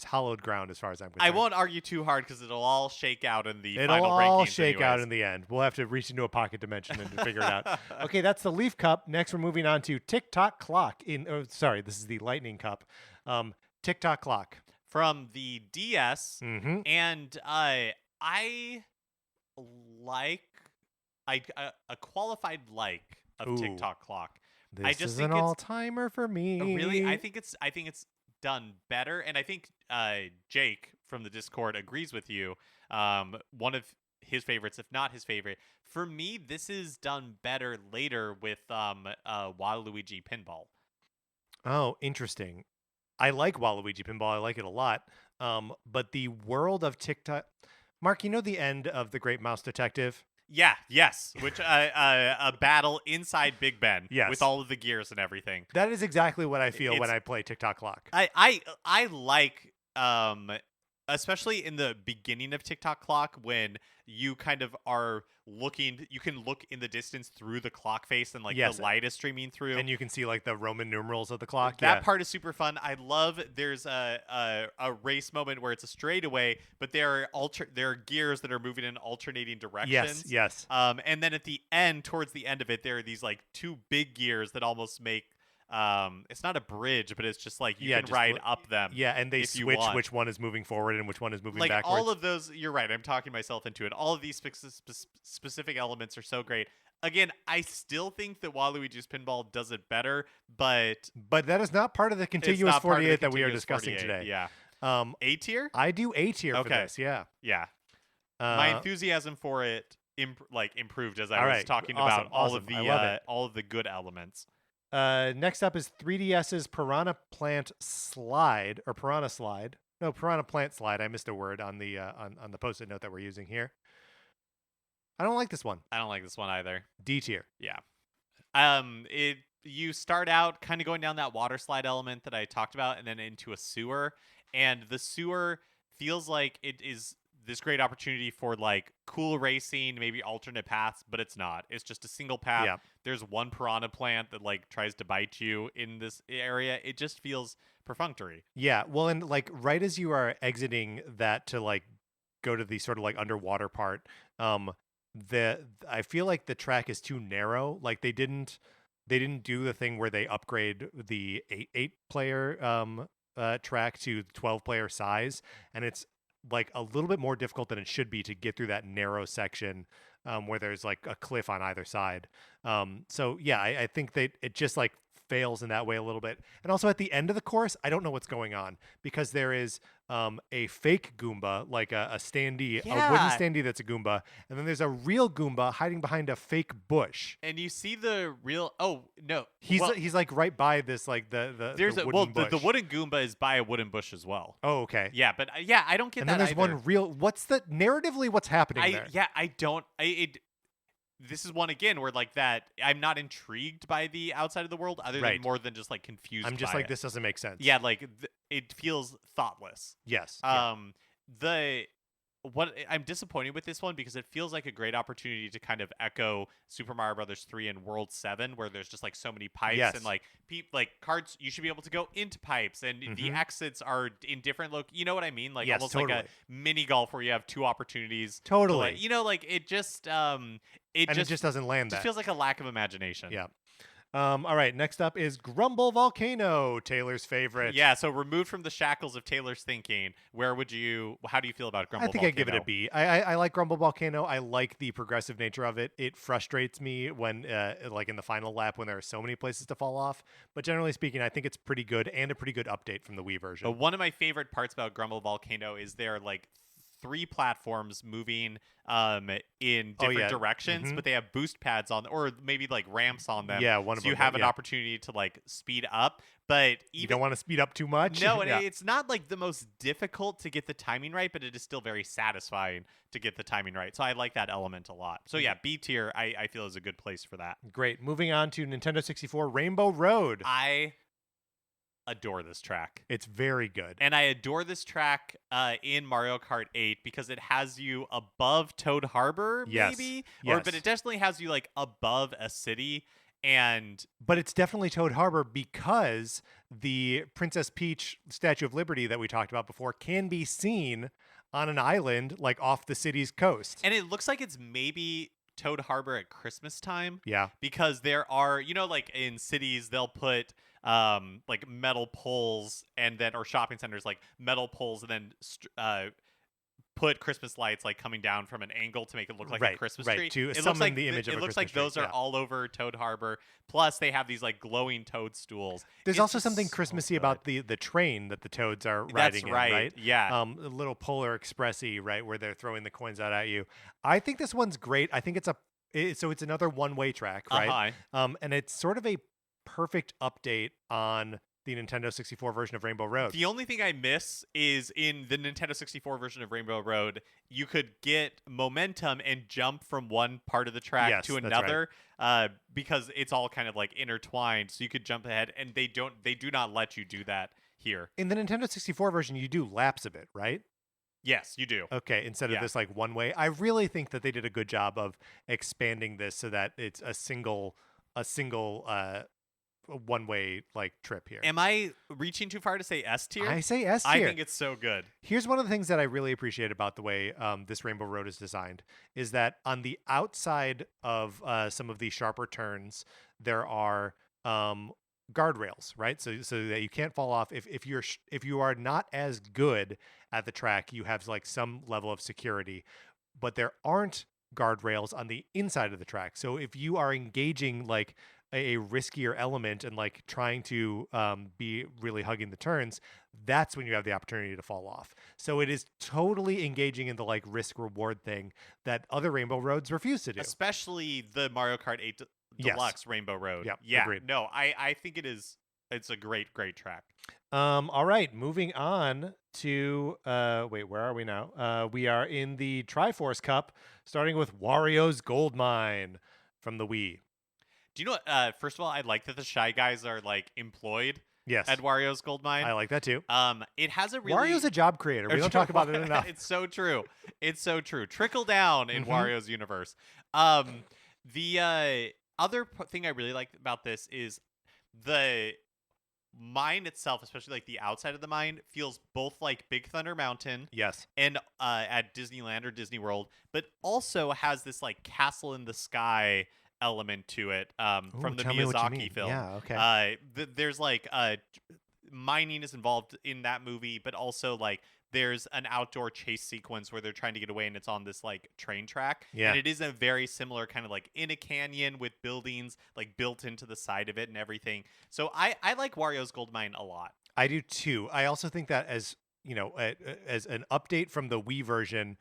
hallowed ground as far as I'm concerned. I won't argue too hard because it'll all shake out in the final rankings. It'll all shake anyways. out in the end. We'll have to reach into a pocket dimension and figure it out. Okay, that's the Leaf Cup. Next, we're moving on to Tick-Tock Clock. This is the Lightning Cup. Tick-Tock Clock from the DS, and I like a qualified like of Tick-Tock Clock. I just think an all-timer for me. Really, I think it's done better, and I think Jake from the Discord agrees with you. One of his favorites, if not his favorite. For me, this is done better later with Waluigi Pinball. Oh, interesting. I like Waluigi Pinball. I like it a lot. But the world of Tick-Tock... Mark, you know the end of The Great Mouse Detective? Yeah, yes, which a battle inside Big Ben with all of the gears and everything. That is exactly what I feel when I play Tick-Tock Clock. I like especially in the beginning of Tick-Tock Clock when you kind of are looking, you can look in the distance through the clock face and like the light is streaming through, and you can see like the Roman numerals of the clock. That part is super fun. I love there's a race moment where it's a straightaway, but there are gears that are moving in alternating directions. Yes. And then at the end, towards the end of it, there are these like two big gears that almost make it's not a bridge, but it's just like you can ride up them. Yeah, and they switch which one is moving forward and which one is moving backwards. All of those, you're right. I'm talking myself into it. All of these specific elements are so great. Again, I still think that Waluigi's Pinball does it better, but that is not part of the contiguous 48 that we are discussing today. Yeah. A tier? I do A tier for this. Yeah. Yeah. My enthusiasm for it improved as I was talking about all of the good elements. Next up is 3DS's Piranha Plant Slide, or Piranha Slide. No, Piranha Plant Slide. I missed a word on the on the post-it note that we're using here. I don't like this one. I don't like this one either. D tier. Yeah. You start out kind of going down that water slide element that I talked about, and then into a sewer, and the sewer feels like it is this great opportunity for like cool racing, maybe alternate paths, but it's not. It's just a single path. Yeah. There's one piranha plant that like tries to bite you in this area. It just feels perfunctory. Yeah. Well, and like right as you are exiting that to like go to the sort of like underwater part, I feel like the track is too narrow. Like they didn't do the thing where they upgrade the 8 player track to 12 player size, and it's like a little bit more difficult than it should be to get through that narrow section where there's like a cliff on either side. So yeah, I think that it just like fails in that way a little bit. And also at the end of the course, I don't know what's going on because there is a fake Goomba, like a standee, a wooden standee that's a Goomba, and then there's a real Goomba hiding behind a fake bush. And you see the real he's like right by this like the wooden bush. The wooden Goomba is by a wooden bush as well. Oh, okay. Yeah, but I don't get and that. And then there's either. one real. What's the narratively? What's happening there? Yeah, I don't. this is one again where like that I'm not intrigued by the outside of the world other than Right. more than just like confused. I'm just by like, it. this doesn't make sense. Yeah, like it feels thoughtless. Yes. Yeah. The what I'm disappointed with this one because it feels like a great opportunity to kind of echo Super Mario Brothers 3 and World 7 where there's just like so many pipes Yes. and like like carts you should be able to go into pipes and the Mhm. exits are in different you know what I mean? Like Yes, almost like totally. a mini golf where you have two opportunities. Totally. To, you know, like it just And it just doesn't land just that. feels like a lack of imagination. Yeah. All right, next up is Grumble Volcano, Taylor's favorite. Yeah, so removed from the shackles of Taylor's thinking, how do you feel about Grumble I think Volcano? I'd give it a B. I like Grumble Volcano. I like the progressive nature of it. It frustrates me when, like in the final lap, when there are so many places to fall off. But generally speaking, I think it's pretty good and a pretty good update from the Wii version. But one of my favorite parts about Grumble Volcano is they're like three platforms moving in different directions, but they have boost pads on, or maybe like ramps on them. Yeah, one of so you them, have an yeah. opportunity to like speed up. But You don't want to speed up too much. no, and Yeah. it's not like the most difficult to get the timing right, but it is still very satisfying to get the timing right. So I like that element a lot. So yeah, B tier I feel is a good place for that. Great. Moving on to Nintendo 64 Rainbow Road. I adore this track. It's very good. And I adore this track in Mario Kart 8 because it has you above Toad Harbor, Yes. maybe? Yes. But it definitely has you like above a city. And But it's definitely Toad Harbor because the Princess Peach Statue of Liberty that we talked about before can be seen on an island like off the city's coast. it looks like it's maybe Toad Harbor at Christmas time. Yeah. Because there are, you know, like in cities they'll put like metal poles and then, or shopping centers, like metal poles and then put Christmas lights like coming down from an angle to make it look like a Christmas tree. To It summon looks like the image of a it looks Christmas like those tree. are all over Toad Harbor. Plus, they have these like glowing toadstools. There's It's also just something so Christmassy good. about the train that the toads are That's riding right. in, right? Yeah. A little Polar Expressy, right, where they're throwing the coins out at you. I think this one's great. I think so it's another one-way track, right? And it's sort of a perfect update on the Nintendo 64 version of Rainbow Road. The only thing I miss is in the Nintendo 64 version of Rainbow Road, you could get momentum and jump from one part of the track to Yes, that's another because it's all kind of like intertwined. So you could jump ahead, and they do not let you do that here. In the Nintendo 64 version, you do laps of it, right? Yes, you do. Okay, instead of this like one way. I really think that they did a good job of expanding this so that it's a single one-way like trip here. Am I reaching too far to say S tier? I say S tier. I think it's so good. Here's one of the things that I really appreciate about the way this Rainbow Road is designed is that on the outside of some of the sharper turns, there are guardrails, right? So that you can't fall off. If you are not as good at the track, you have like some level of security, but there aren't guardrails on the inside of the track. So if you are engaging like a riskier element and like trying to be really hugging the turns, that's when you have the opportunity to fall off. So it is totally engaging in the like risk reward thing that other Rainbow Roads refuse to do. Especially the Mario Kart 8 Deluxe Rainbow Road. Yep, yeah. agreed. No, I think it's a great track. All right, moving on to wait, where are we now? We are in the Triforce Cup, starting with Wario's Gold Mine from the Wii. Do you know what? First of all, I like that the Shy Guys are like employed Yes. at Wario's Gold Mine. I like that too. It has a really Wario's a job creator. We don't talk about it enough. It's so true. It's so true. Trickle down in Mhm. Wario's universe. The other thing I really like about this is the mine itself, especially like the outside of the mine, feels both like Big Thunder Mountain Yes. and at Disneyland or Disney World, but also has this like castle in the sky element to it from the tell me what you Miyazaki mean. film. Yeah, okay. There's like mining is involved in that movie, but also like there's an outdoor chase sequence where they're trying to get away and it's on this like train track. Yeah. And it is a very similar kind of like in a canyon with buildings like built into the side of it and everything. So I like Wario's Gold Mine a lot. I do too. I also think that as you know, as an update from the Wii version,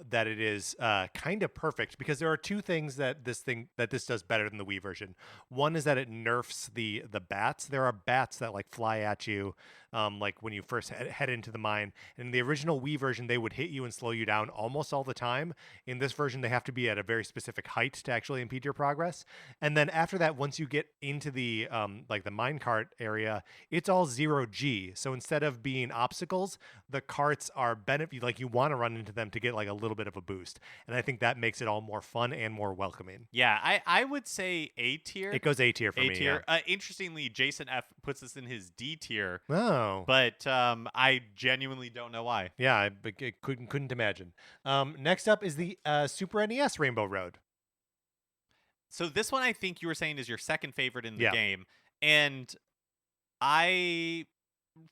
that it is kind of perfect, because there are two things that this does better than the Wii version. One is that it nerfs the bats. There are bats that like fly at you, like when you first head into the mine. In the original Wii version, they would hit you and slow you down almost all the time. In this version, they have to be at a very specific height to actually impede your progress. And then after that, once you get into the like the minecart area, it's all 0G. So instead of being obstacles, the carts are benefit, like you want to run into them to get like a little bit of a boost. And I think that makes it all more fun and more welcoming. Yeah, I would say A tier. It goes A tier for A me. tier. Yeah. Interestingly, Jason F puts this in his D tier. Oh. But I genuinely don't know why. Yeah, I couldn't imagine. Next up is the Super NES Rainbow Road. So this one I think you were saying is your second favorite in the Yeah. game. And I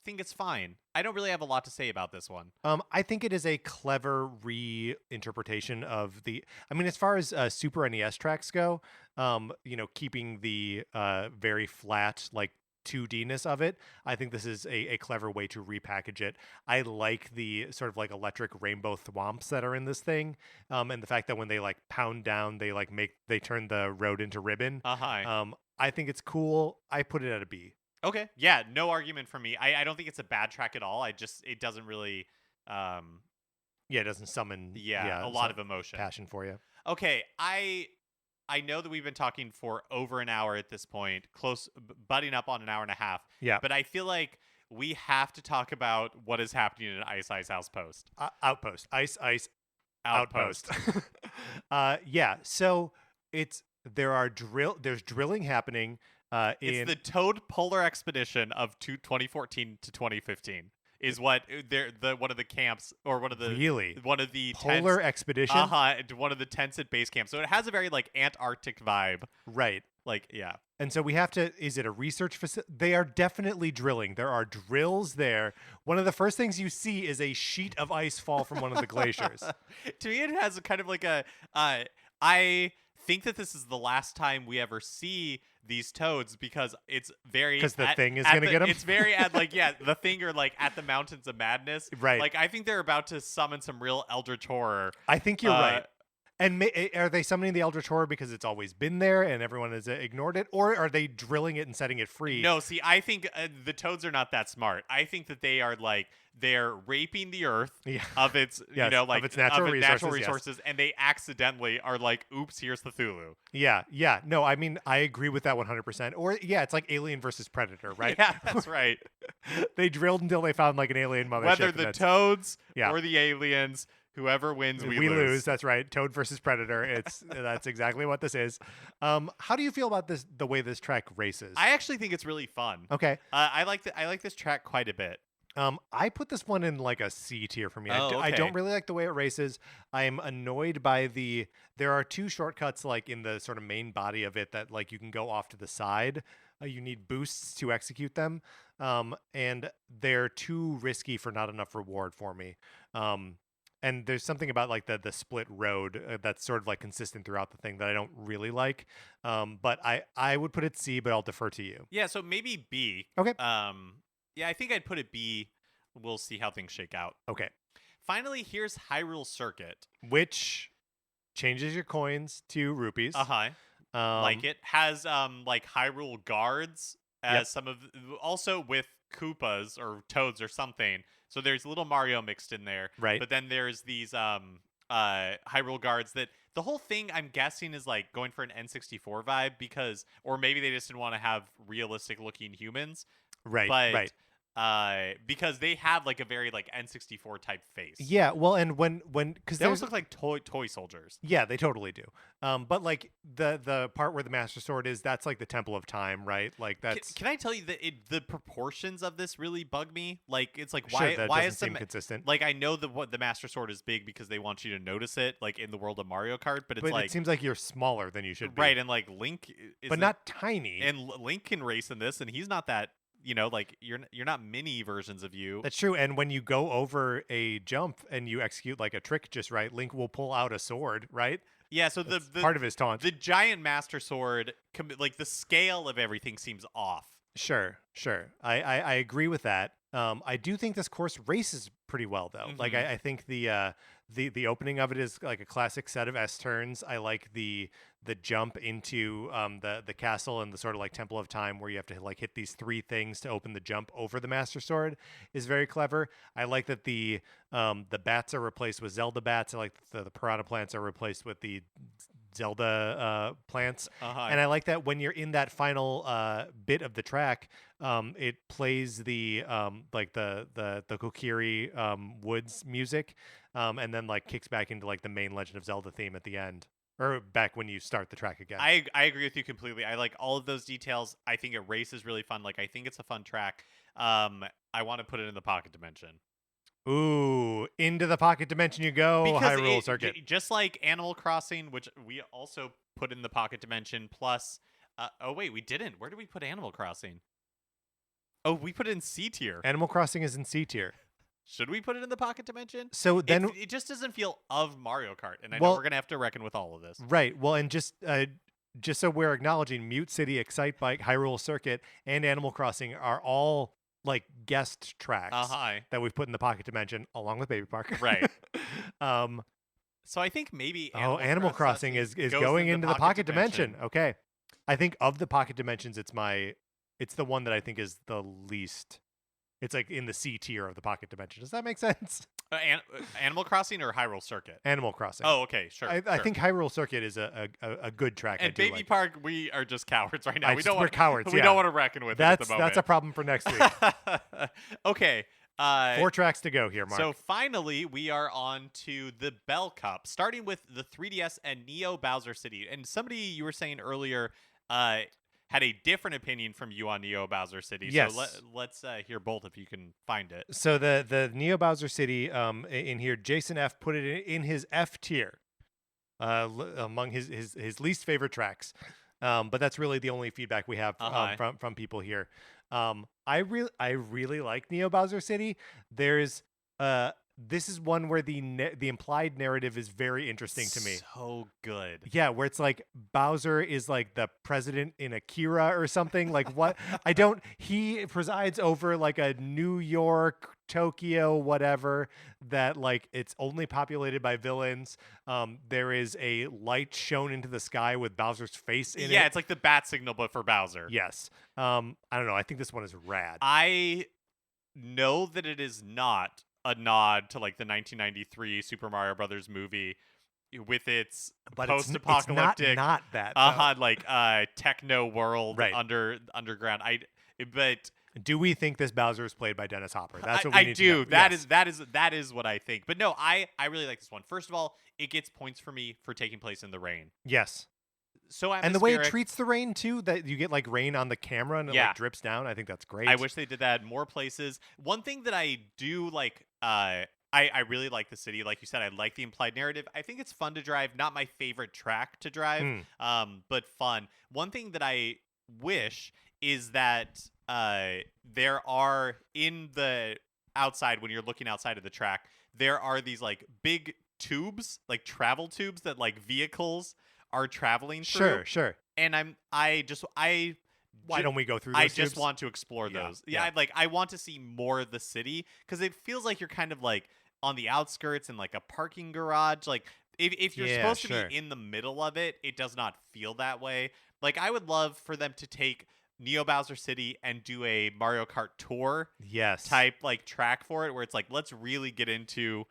think it's fine. I don't really have a lot to say about this one. I think it is a clever reinterpretation of the. I mean, as far as Super NES tracks go, keeping the very flat like 2D-ness of it, I think this is a clever way to repackage it. I like the sort of like electric rainbow thwomps that are in this thing, and the fact that when they like pound down, they turn the road into ribbon. I think it's cool. I put it at a B. Okay. Yeah, no argument from me. I don't think it's a bad track at all. It doesn't really it doesn't summon a lot of emotion. Passion for you. Okay, I know that we've been talking for over an hour at this point, butting up on an hour and a half. Yeah. But I feel like we have to talk about what is happening in Ice Ice Outpost. Outpost. Ice Outpost. Yeah. So there's drilling happening. It's the Toad Polar Expedition of 2014 to 2015. Is what one of the camps, or one of the Polar Expedition. One of the tents at base camp. So it has a very like Antarctic vibe, right? Like, yeah. And so we have to. Is it a research facility? They are definitely drilling. There are drills there. One of the first things you see is a sheet of ice fall from one of the glaciers. To me, it has a kind of like a. I think that this is the last time we ever see these toads, because it's very, because the thing is gonna get them. It's very at like the thing, or like at the Mountains of Madness, right? Like I think they're about to summon some real eldritch horror. I think you're right. And are they summoning the eldritch horror because it's always been there and everyone has ignored it, or are they drilling it and setting it free? No, see, I think the toads are not that smart. I think that they are like, they're raping the earth of its, of its natural resources, and they accidentally are like, "Oops, here's the Cthulhu." Yeah. No, I mean, I agree with that 100%. Or it's like Alien versus Predator, right? Yeah, that's right. They drilled until they found like an alien mothership. Whether the toads or the aliens. Whoever wins, we lose. That's right. Toad versus Predator. That's exactly what this is. How do you feel about the way this track races? I actually think it's really fun. Okay. I like this track quite a bit. I put this one in like a C tier for me. Okay. I don't really like the way it races. I'm annoyed by there are two shortcuts like in the sort of main body of it that like you can go off to the side. You need boosts to execute them. And they're too risky for not enough reward for me. And there's something about like the split road that's sort of like consistent throughout the thing that I don't really like. But I would put it C, but I'll defer to you. Yeah, so maybe B. Okay. Yeah, I think I'd put it B. We'll see how things shake out. Okay. Finally, here's Hyrule Circuit, which changes your coins to rupees. Like it has like Hyrule guards as some of also with Koopas or Toads or something. So there's little Mario mixed in there. Right. But then there's these Hyrule guards that the whole thing, I'm guessing, is like going for an N64 vibe, or maybe they just didn't want to have realistic looking humans. Right. But because they have like a very like N64 type face. Yeah, well, and because they almost look like toy soldiers. Yeah, they totally do. But like the part where the Master Sword is, that's like the Temple of Time, right? Like that's. Can I tell you that the proportions of this really bug me? Like it's like why doesn't seem consistent? Like I know what the Master Sword is big because they want you to notice it, like in the world of Mario Kart, but like it seems like you're smaller than you should be. Right, and like Link is, but not tiny. And Link can race in this, and he's not that. Like you're not mini versions of you. That's true. And when you go over a jump and you execute like a trick just right, Link will pull out a sword, right? Yeah. So the part of his taunt, the giant Master Sword, like the scale of everything seems off. Sure. I agree with that. I do think this course races pretty well though. Mm-hmm. Like I think the the opening of it is like a classic set of S turns. I like the jump into the castle and the sort of like Temple of Time where you have to like hit these 3 things to open the jump over the Master Sword is very clever. I like that the bats are replaced with Zelda bats. I like that the piranha plants are replaced with the Zelda plants. And I like that when you're in that final bit of the track, it plays the like the Kokiri woods music, and then like kicks back into like the main Legend of Zelda theme at the end, or back when you start the track again. I agree with you completely. I like all of those details. I think a race is really fun. Like I think it's a fun track. I want to put it in the pocket dimension. Ooh, into the pocket dimension you go, Because Hyrule Circuit. Just like Animal Crossing, which we also put in the pocket dimension, plus oh wait, we didn't. Where did we put Animal Crossing? Oh, we put it in C tier. Animal Crossing is in C tier. Should we put it in the pocket dimension? So then it just doesn't feel of Mario Kart, and I know Well- we're gonna have to reckon with all of this. Right. Well, and just so we're acknowledging, Mute City, Excite Bike, Hyrule Circuit, and Animal Crossing are all like guest tracks that we've put in the pocket dimension along with Baby Park. Right. So I think maybe Animal Crossing is going into the pocket dimension. Okay. I think of the pocket dimensions, it's the one that I think is the least. It's like in the C tier of the pocket dimension. Does that make sense? Animal Crossing or Hyrule Circuit? Animal Crossing. Oh, okay, sure. I think Hyrule Circuit is a good track. And Baby Park, we are just cowards right now. We're cowards. We don't want to reckon with it at the moment. That's a problem for next week. Okay. 4 tracks to go here, Mark. So finally, we are on to the Bell Cup, starting with the 3DS and Neo Bowser City. And somebody you were saying earlier had a different opinion from you on Neo Bowser City. Yes. So let's hear both if you can find it. So the Neo Bowser City in here, Jason F put it in his F tier, among his least favorite tracks. But that's really the only feedback we have from people here. I really like Neo Bowser City. There's this is one where the implied narrative is very interesting to me. So good. Yeah, where it's like Bowser is like the president in Akira or something. Like what? He presides over like a New York, Tokyo, whatever, that like it's only populated by villains. There is a light shown into the sky with Bowser's face in it. Yeah, it's like the bat signal, but for Bowser. Yes. I don't know. I think this one is rad. I know that it is not a nod to like the 1993 Super Mario Brothers movie with its post-apocalyptic, it's not that like techno world right. underground. But do we think this Bowser is played by Dennis Hopper? That's what we need do. to know. That is what I think. But no, I really like this one. First of all, it gets points for me for taking place in the rain. Yes. So and the way it treats the rain too, that you get like rain on the camera and it like drips down. I think that's great. I wish they did that in more places. One thing that I do like, I really like the city. Like you said, I like the implied narrative. I think it's fun to drive. Not my favorite track to drive, but fun. One thing that I wish is that there are in the outside, when you're looking outside of the track, there are these like big tubes, like travel tubes that like vehicles are traveling through. Sure. And why don't we go through those I just tubes? Want to explore those. Yeah. I want to see more of the city because it feels like you're kind of like on the outskirts in like a parking garage. Like if you're supposed to be in the middle of it, it does not feel that way. Like I would love for them to take Neo Bowser City and do a Mario Kart Tour type like track for it where it's like, let's really get into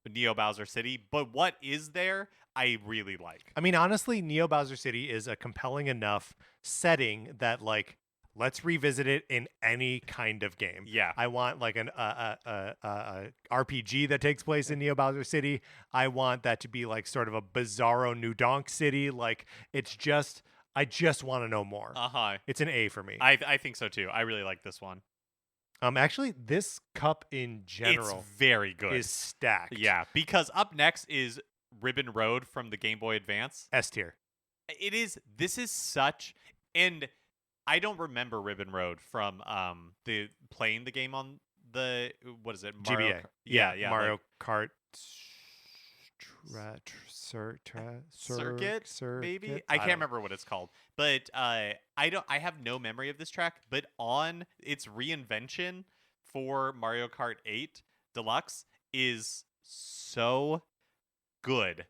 Neo Bowser City. But what is there? I really like. I mean, honestly, Neo Bowser City is a compelling enough setting that like let's revisit it in any kind of game. Yeah. I want like an RPG that takes place in Neo Bowser City. I want that to be like sort of a bizarro New Donk City. Like I just want to know more. It's an A for me. I think so too. I really like this one. Actually, this cup in general it's very good. Is stacked. Yeah, because up next is Ribbon Road from the Game Boy Advance. S tier. It is. This is such, and I don't remember Ribbon Road from the playing the game on the what is it? Mario GBA. Yeah. Mario Kart. Circuit, maybe I can't remember what it's called, but I have no memory of this track. But on its reinvention for Mario Kart 8 Deluxe is so good.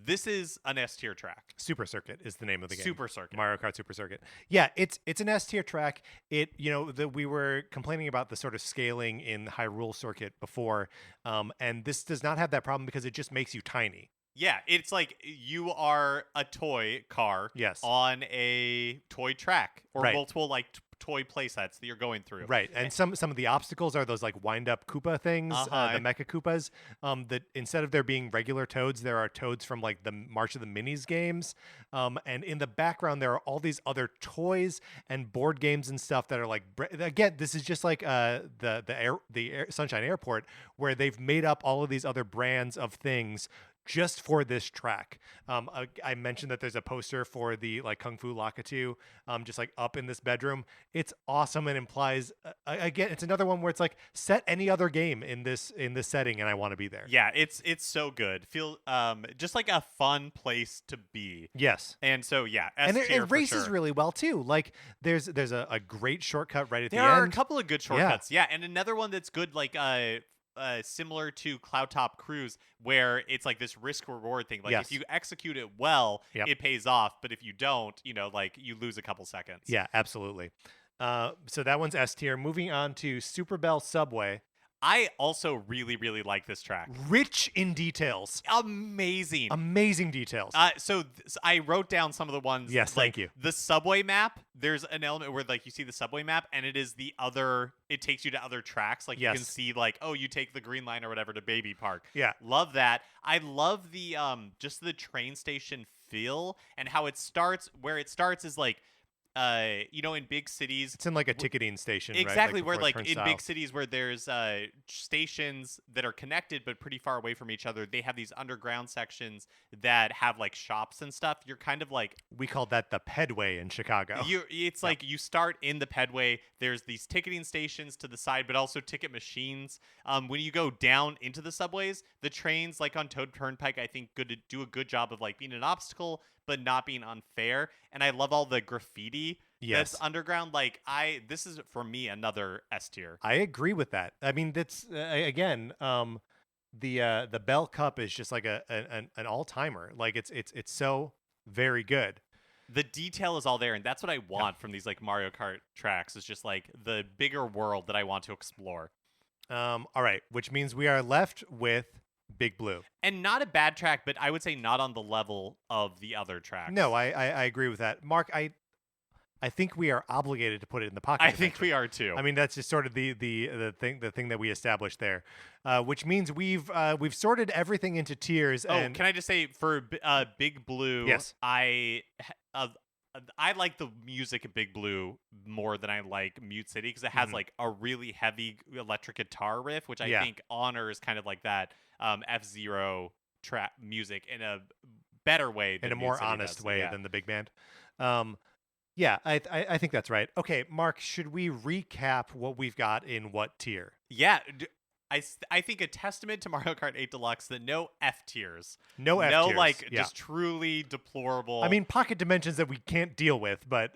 This is an S tier track. Super Circuit is the name of the game. Super Circuit. Mario Kart Super Circuit. Yeah, it's an S tier track. We were complaining about the sort of scaling in Hyrule Circuit before, and this does not have that problem because it just makes you tiny. Yeah, it's like you are a toy car Yes. on a toy track or Right. multiple like toy play sets that you're going through. Right, and some of the obstacles are those like wind up Koopa things, Uh-huh. the Mecha Koopas. That instead of there being regular Toads, there are Toads from like the March of the Minis games. And in the background, there are all these other toys and board games and stuff that are like again, this is just like the Sunshine Airport where they've made up all of these other brands of things just for this track. I mentioned that there's a poster for the like Kung Fu Lakitu, just like up in this bedroom. It's awesome and implies again, it's another one where it's like set any other game in this setting and I want to be there. Yeah, it's so good. Feel just like a fun place to be. Yes. And so yeah, And S tier it for races sure. really well too. Like there's a great shortcut right at There the are end. a couple of good shortcuts. Yeah, and another one that's good, like similar to Cloud Top Cruise, where it's like this risk reward thing. Like Yes. if you execute it well, Yep. it pays off. But if you don't, like you lose a couple seconds. Yeah, absolutely. So that one's S tier. Moving on to Super Bell Subway. I also really, really like this track. Rich in details. Amazing. Amazing details. So I wrote down some of the ones. Yes, like, thank you. The subway map. There's an element where like you see the subway map, and it is the other. It takes you to other tracks. Like you can Yes. see like, oh, you take the green line or whatever to Baby Park. Yeah. Love that. I love the just the train station feel and how it starts. Where it starts is like, in big cities. It's in like a ticketing station, right? Exactly, where before like it turns in south. big cities where there's stations that are connected but pretty far away from each other, they have these underground sections that have like shops and stuff. You're kind of like We called that the Pedway in Chicago. it's like you start in the pedway. There's these ticketing stations to the side, but also ticket machines. When you go down into the subways, the trains, like on Toad Turnpike, I think do a good job of like being an obstacle but not being unfair. And I love all the graffiti Yes. that's underground. This is for me another S tier. I agree with that. I mean, that's again, the Bell Cup is just like an all timer. Like it's so very good. The detail is all there, and that's what I want from these like Mario Kart tracks. Is just like the bigger world that I want to explore. All right, which means we are left with Big Blue. And not a bad track, but I would say not on the level of the other tracks. No, I agree with that, Mark. I think we are obligated to put it in the pocket. I think we are too. I mean, that's just sort of the thing that we established there, which means we've sorted everything into tiers. Oh, And can I just say for Big Blue? Yes. I like the music of Big Blue more than I like Mute City because it has Mhm. like a really heavy electric guitar riff, which I Yeah. think honors kind of like that F-Zero trap music in a better way, than in a Mute more City honest does. way Yeah. than the big band. Yeah, I think that's right. Okay, Mark, should we recap what we've got in what tier? Yeah, I think a testament to Mario Kart 8 Deluxe that no F tiers. No F No, tiers. like, Yeah. just truly deplorable. I mean, pocket dimensions that we can't deal with, but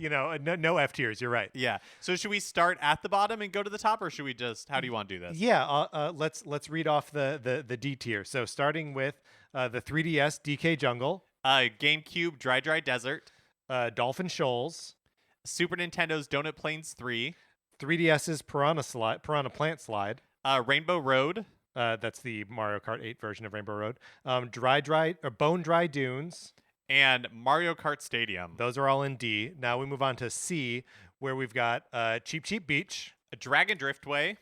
no F tiers. You're right. yeah. So should we start at the bottom and go to the top, or should we just, how do you want to do this? Yeah, let's read off the D tier. So starting with the 3DS DK Jungle, GameCube Dry Desert, Dolphin Shoals, Super Nintendo's Donut Plains 3, 3DS's Piranha Plant Slide. Rainbow Road, That's the Mario Kart 8 version of Rainbow Road. Bone Dry Dunes. and Mario Kart Stadium. Those are all in D. Now we move on to C, where we've got Cheap Cheap Beach, Dragon Driftway,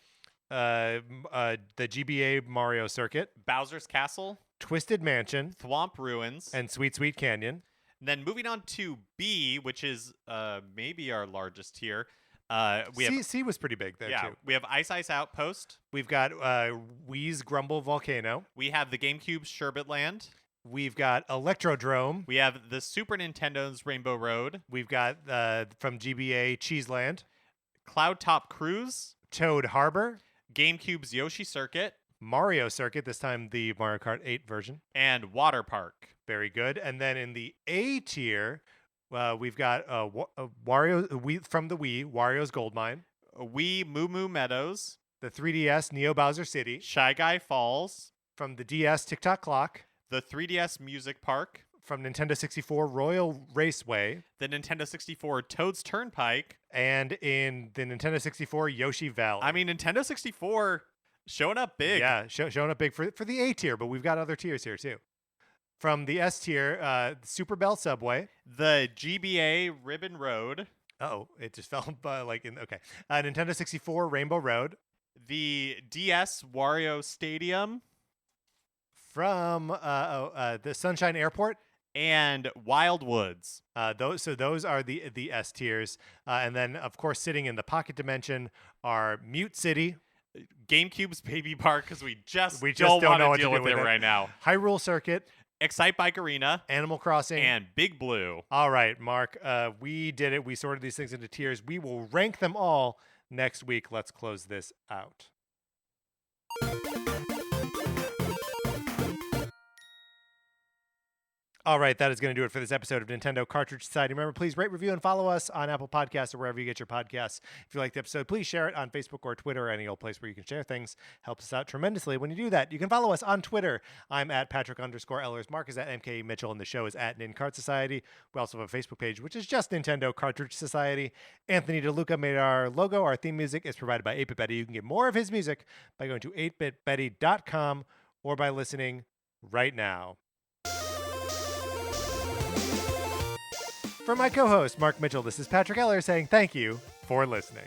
the GBA Mario Circuit, Bowser's Castle, Twisted Mansion, Thwomp Ruins, and Sweet Sweet Canyon. then moving on to B, which is maybe our largest tier. We have C was pretty big there too. we have Ice Ice Outpost. We've got Wii's Grumble Volcano. We have the GameCube's Sherbet Land. We've got Electrodrome. We have the Super Nintendo's Rainbow Road, We've got from GBA Cheeseland, Cloud Top Cruise, Toad Harbor, GameCube's Yoshi Circuit, Mario Circuit, this time the Mario Kart 8 version. and Water Park. Very good. And then in the A tier, we've got Wario from the Wii, Wario's Gold Mine, Wii Moo Moo Meadows, the 3DS Neo Bowser City, Shy Guy Falls, From the DS Tick-Tock Clock. The 3DS Music Park. From Nintendo 64 Royal Raceway. The Nintendo 64 Toad's Turnpike. And in the Nintendo 64 Yoshi Valley. I mean, Nintendo 64 showing up big. Yeah, showing up big for the A tier, but we've got other tiers here too. From the S tier, Super Bell Subway. The GBA Ribbon Road. Oh, it just fell okay. Nintendo 64 Rainbow Road. The DS Wario Stadium. From the Sunshine Airport. And Wild Woods. Those are the S tiers. And then, of course, sitting in the pocket dimension are Mute City. GameCube's Baby Park, because we just don't want know to what deal to do with it with it. right now. Hyrule Circuit. Excite Bike Arena. Animal Crossing. And Big Blue. All right, Mark. We did it. We sorted these things into tiers. We will rank them all next week. Let's close this out. All right, that is going to do it for this episode of Nintendo Cartridge Society. Remember, please rate, review, and follow us on Apple Podcasts or wherever you get your podcasts. If you like the episode, please share it on Facebook or Twitter or any old place where you can share things. Helps us out tremendously when you do that. You can follow us on Twitter. I'm at Patrick_Ellers. Mark is at MK Mitchell, and the show is at Nin Cart Society. We also have a Facebook page, which is just Nintendo Cartridge Society. Anthony DeLuca made our logo. Our theme music is provided by 8-Bit Betty. You can get more of his music by going to 8bitbetty.com or by listening right now. For my co-host, Mark Mitchell, this is Patrick Eller saying thank you for listening.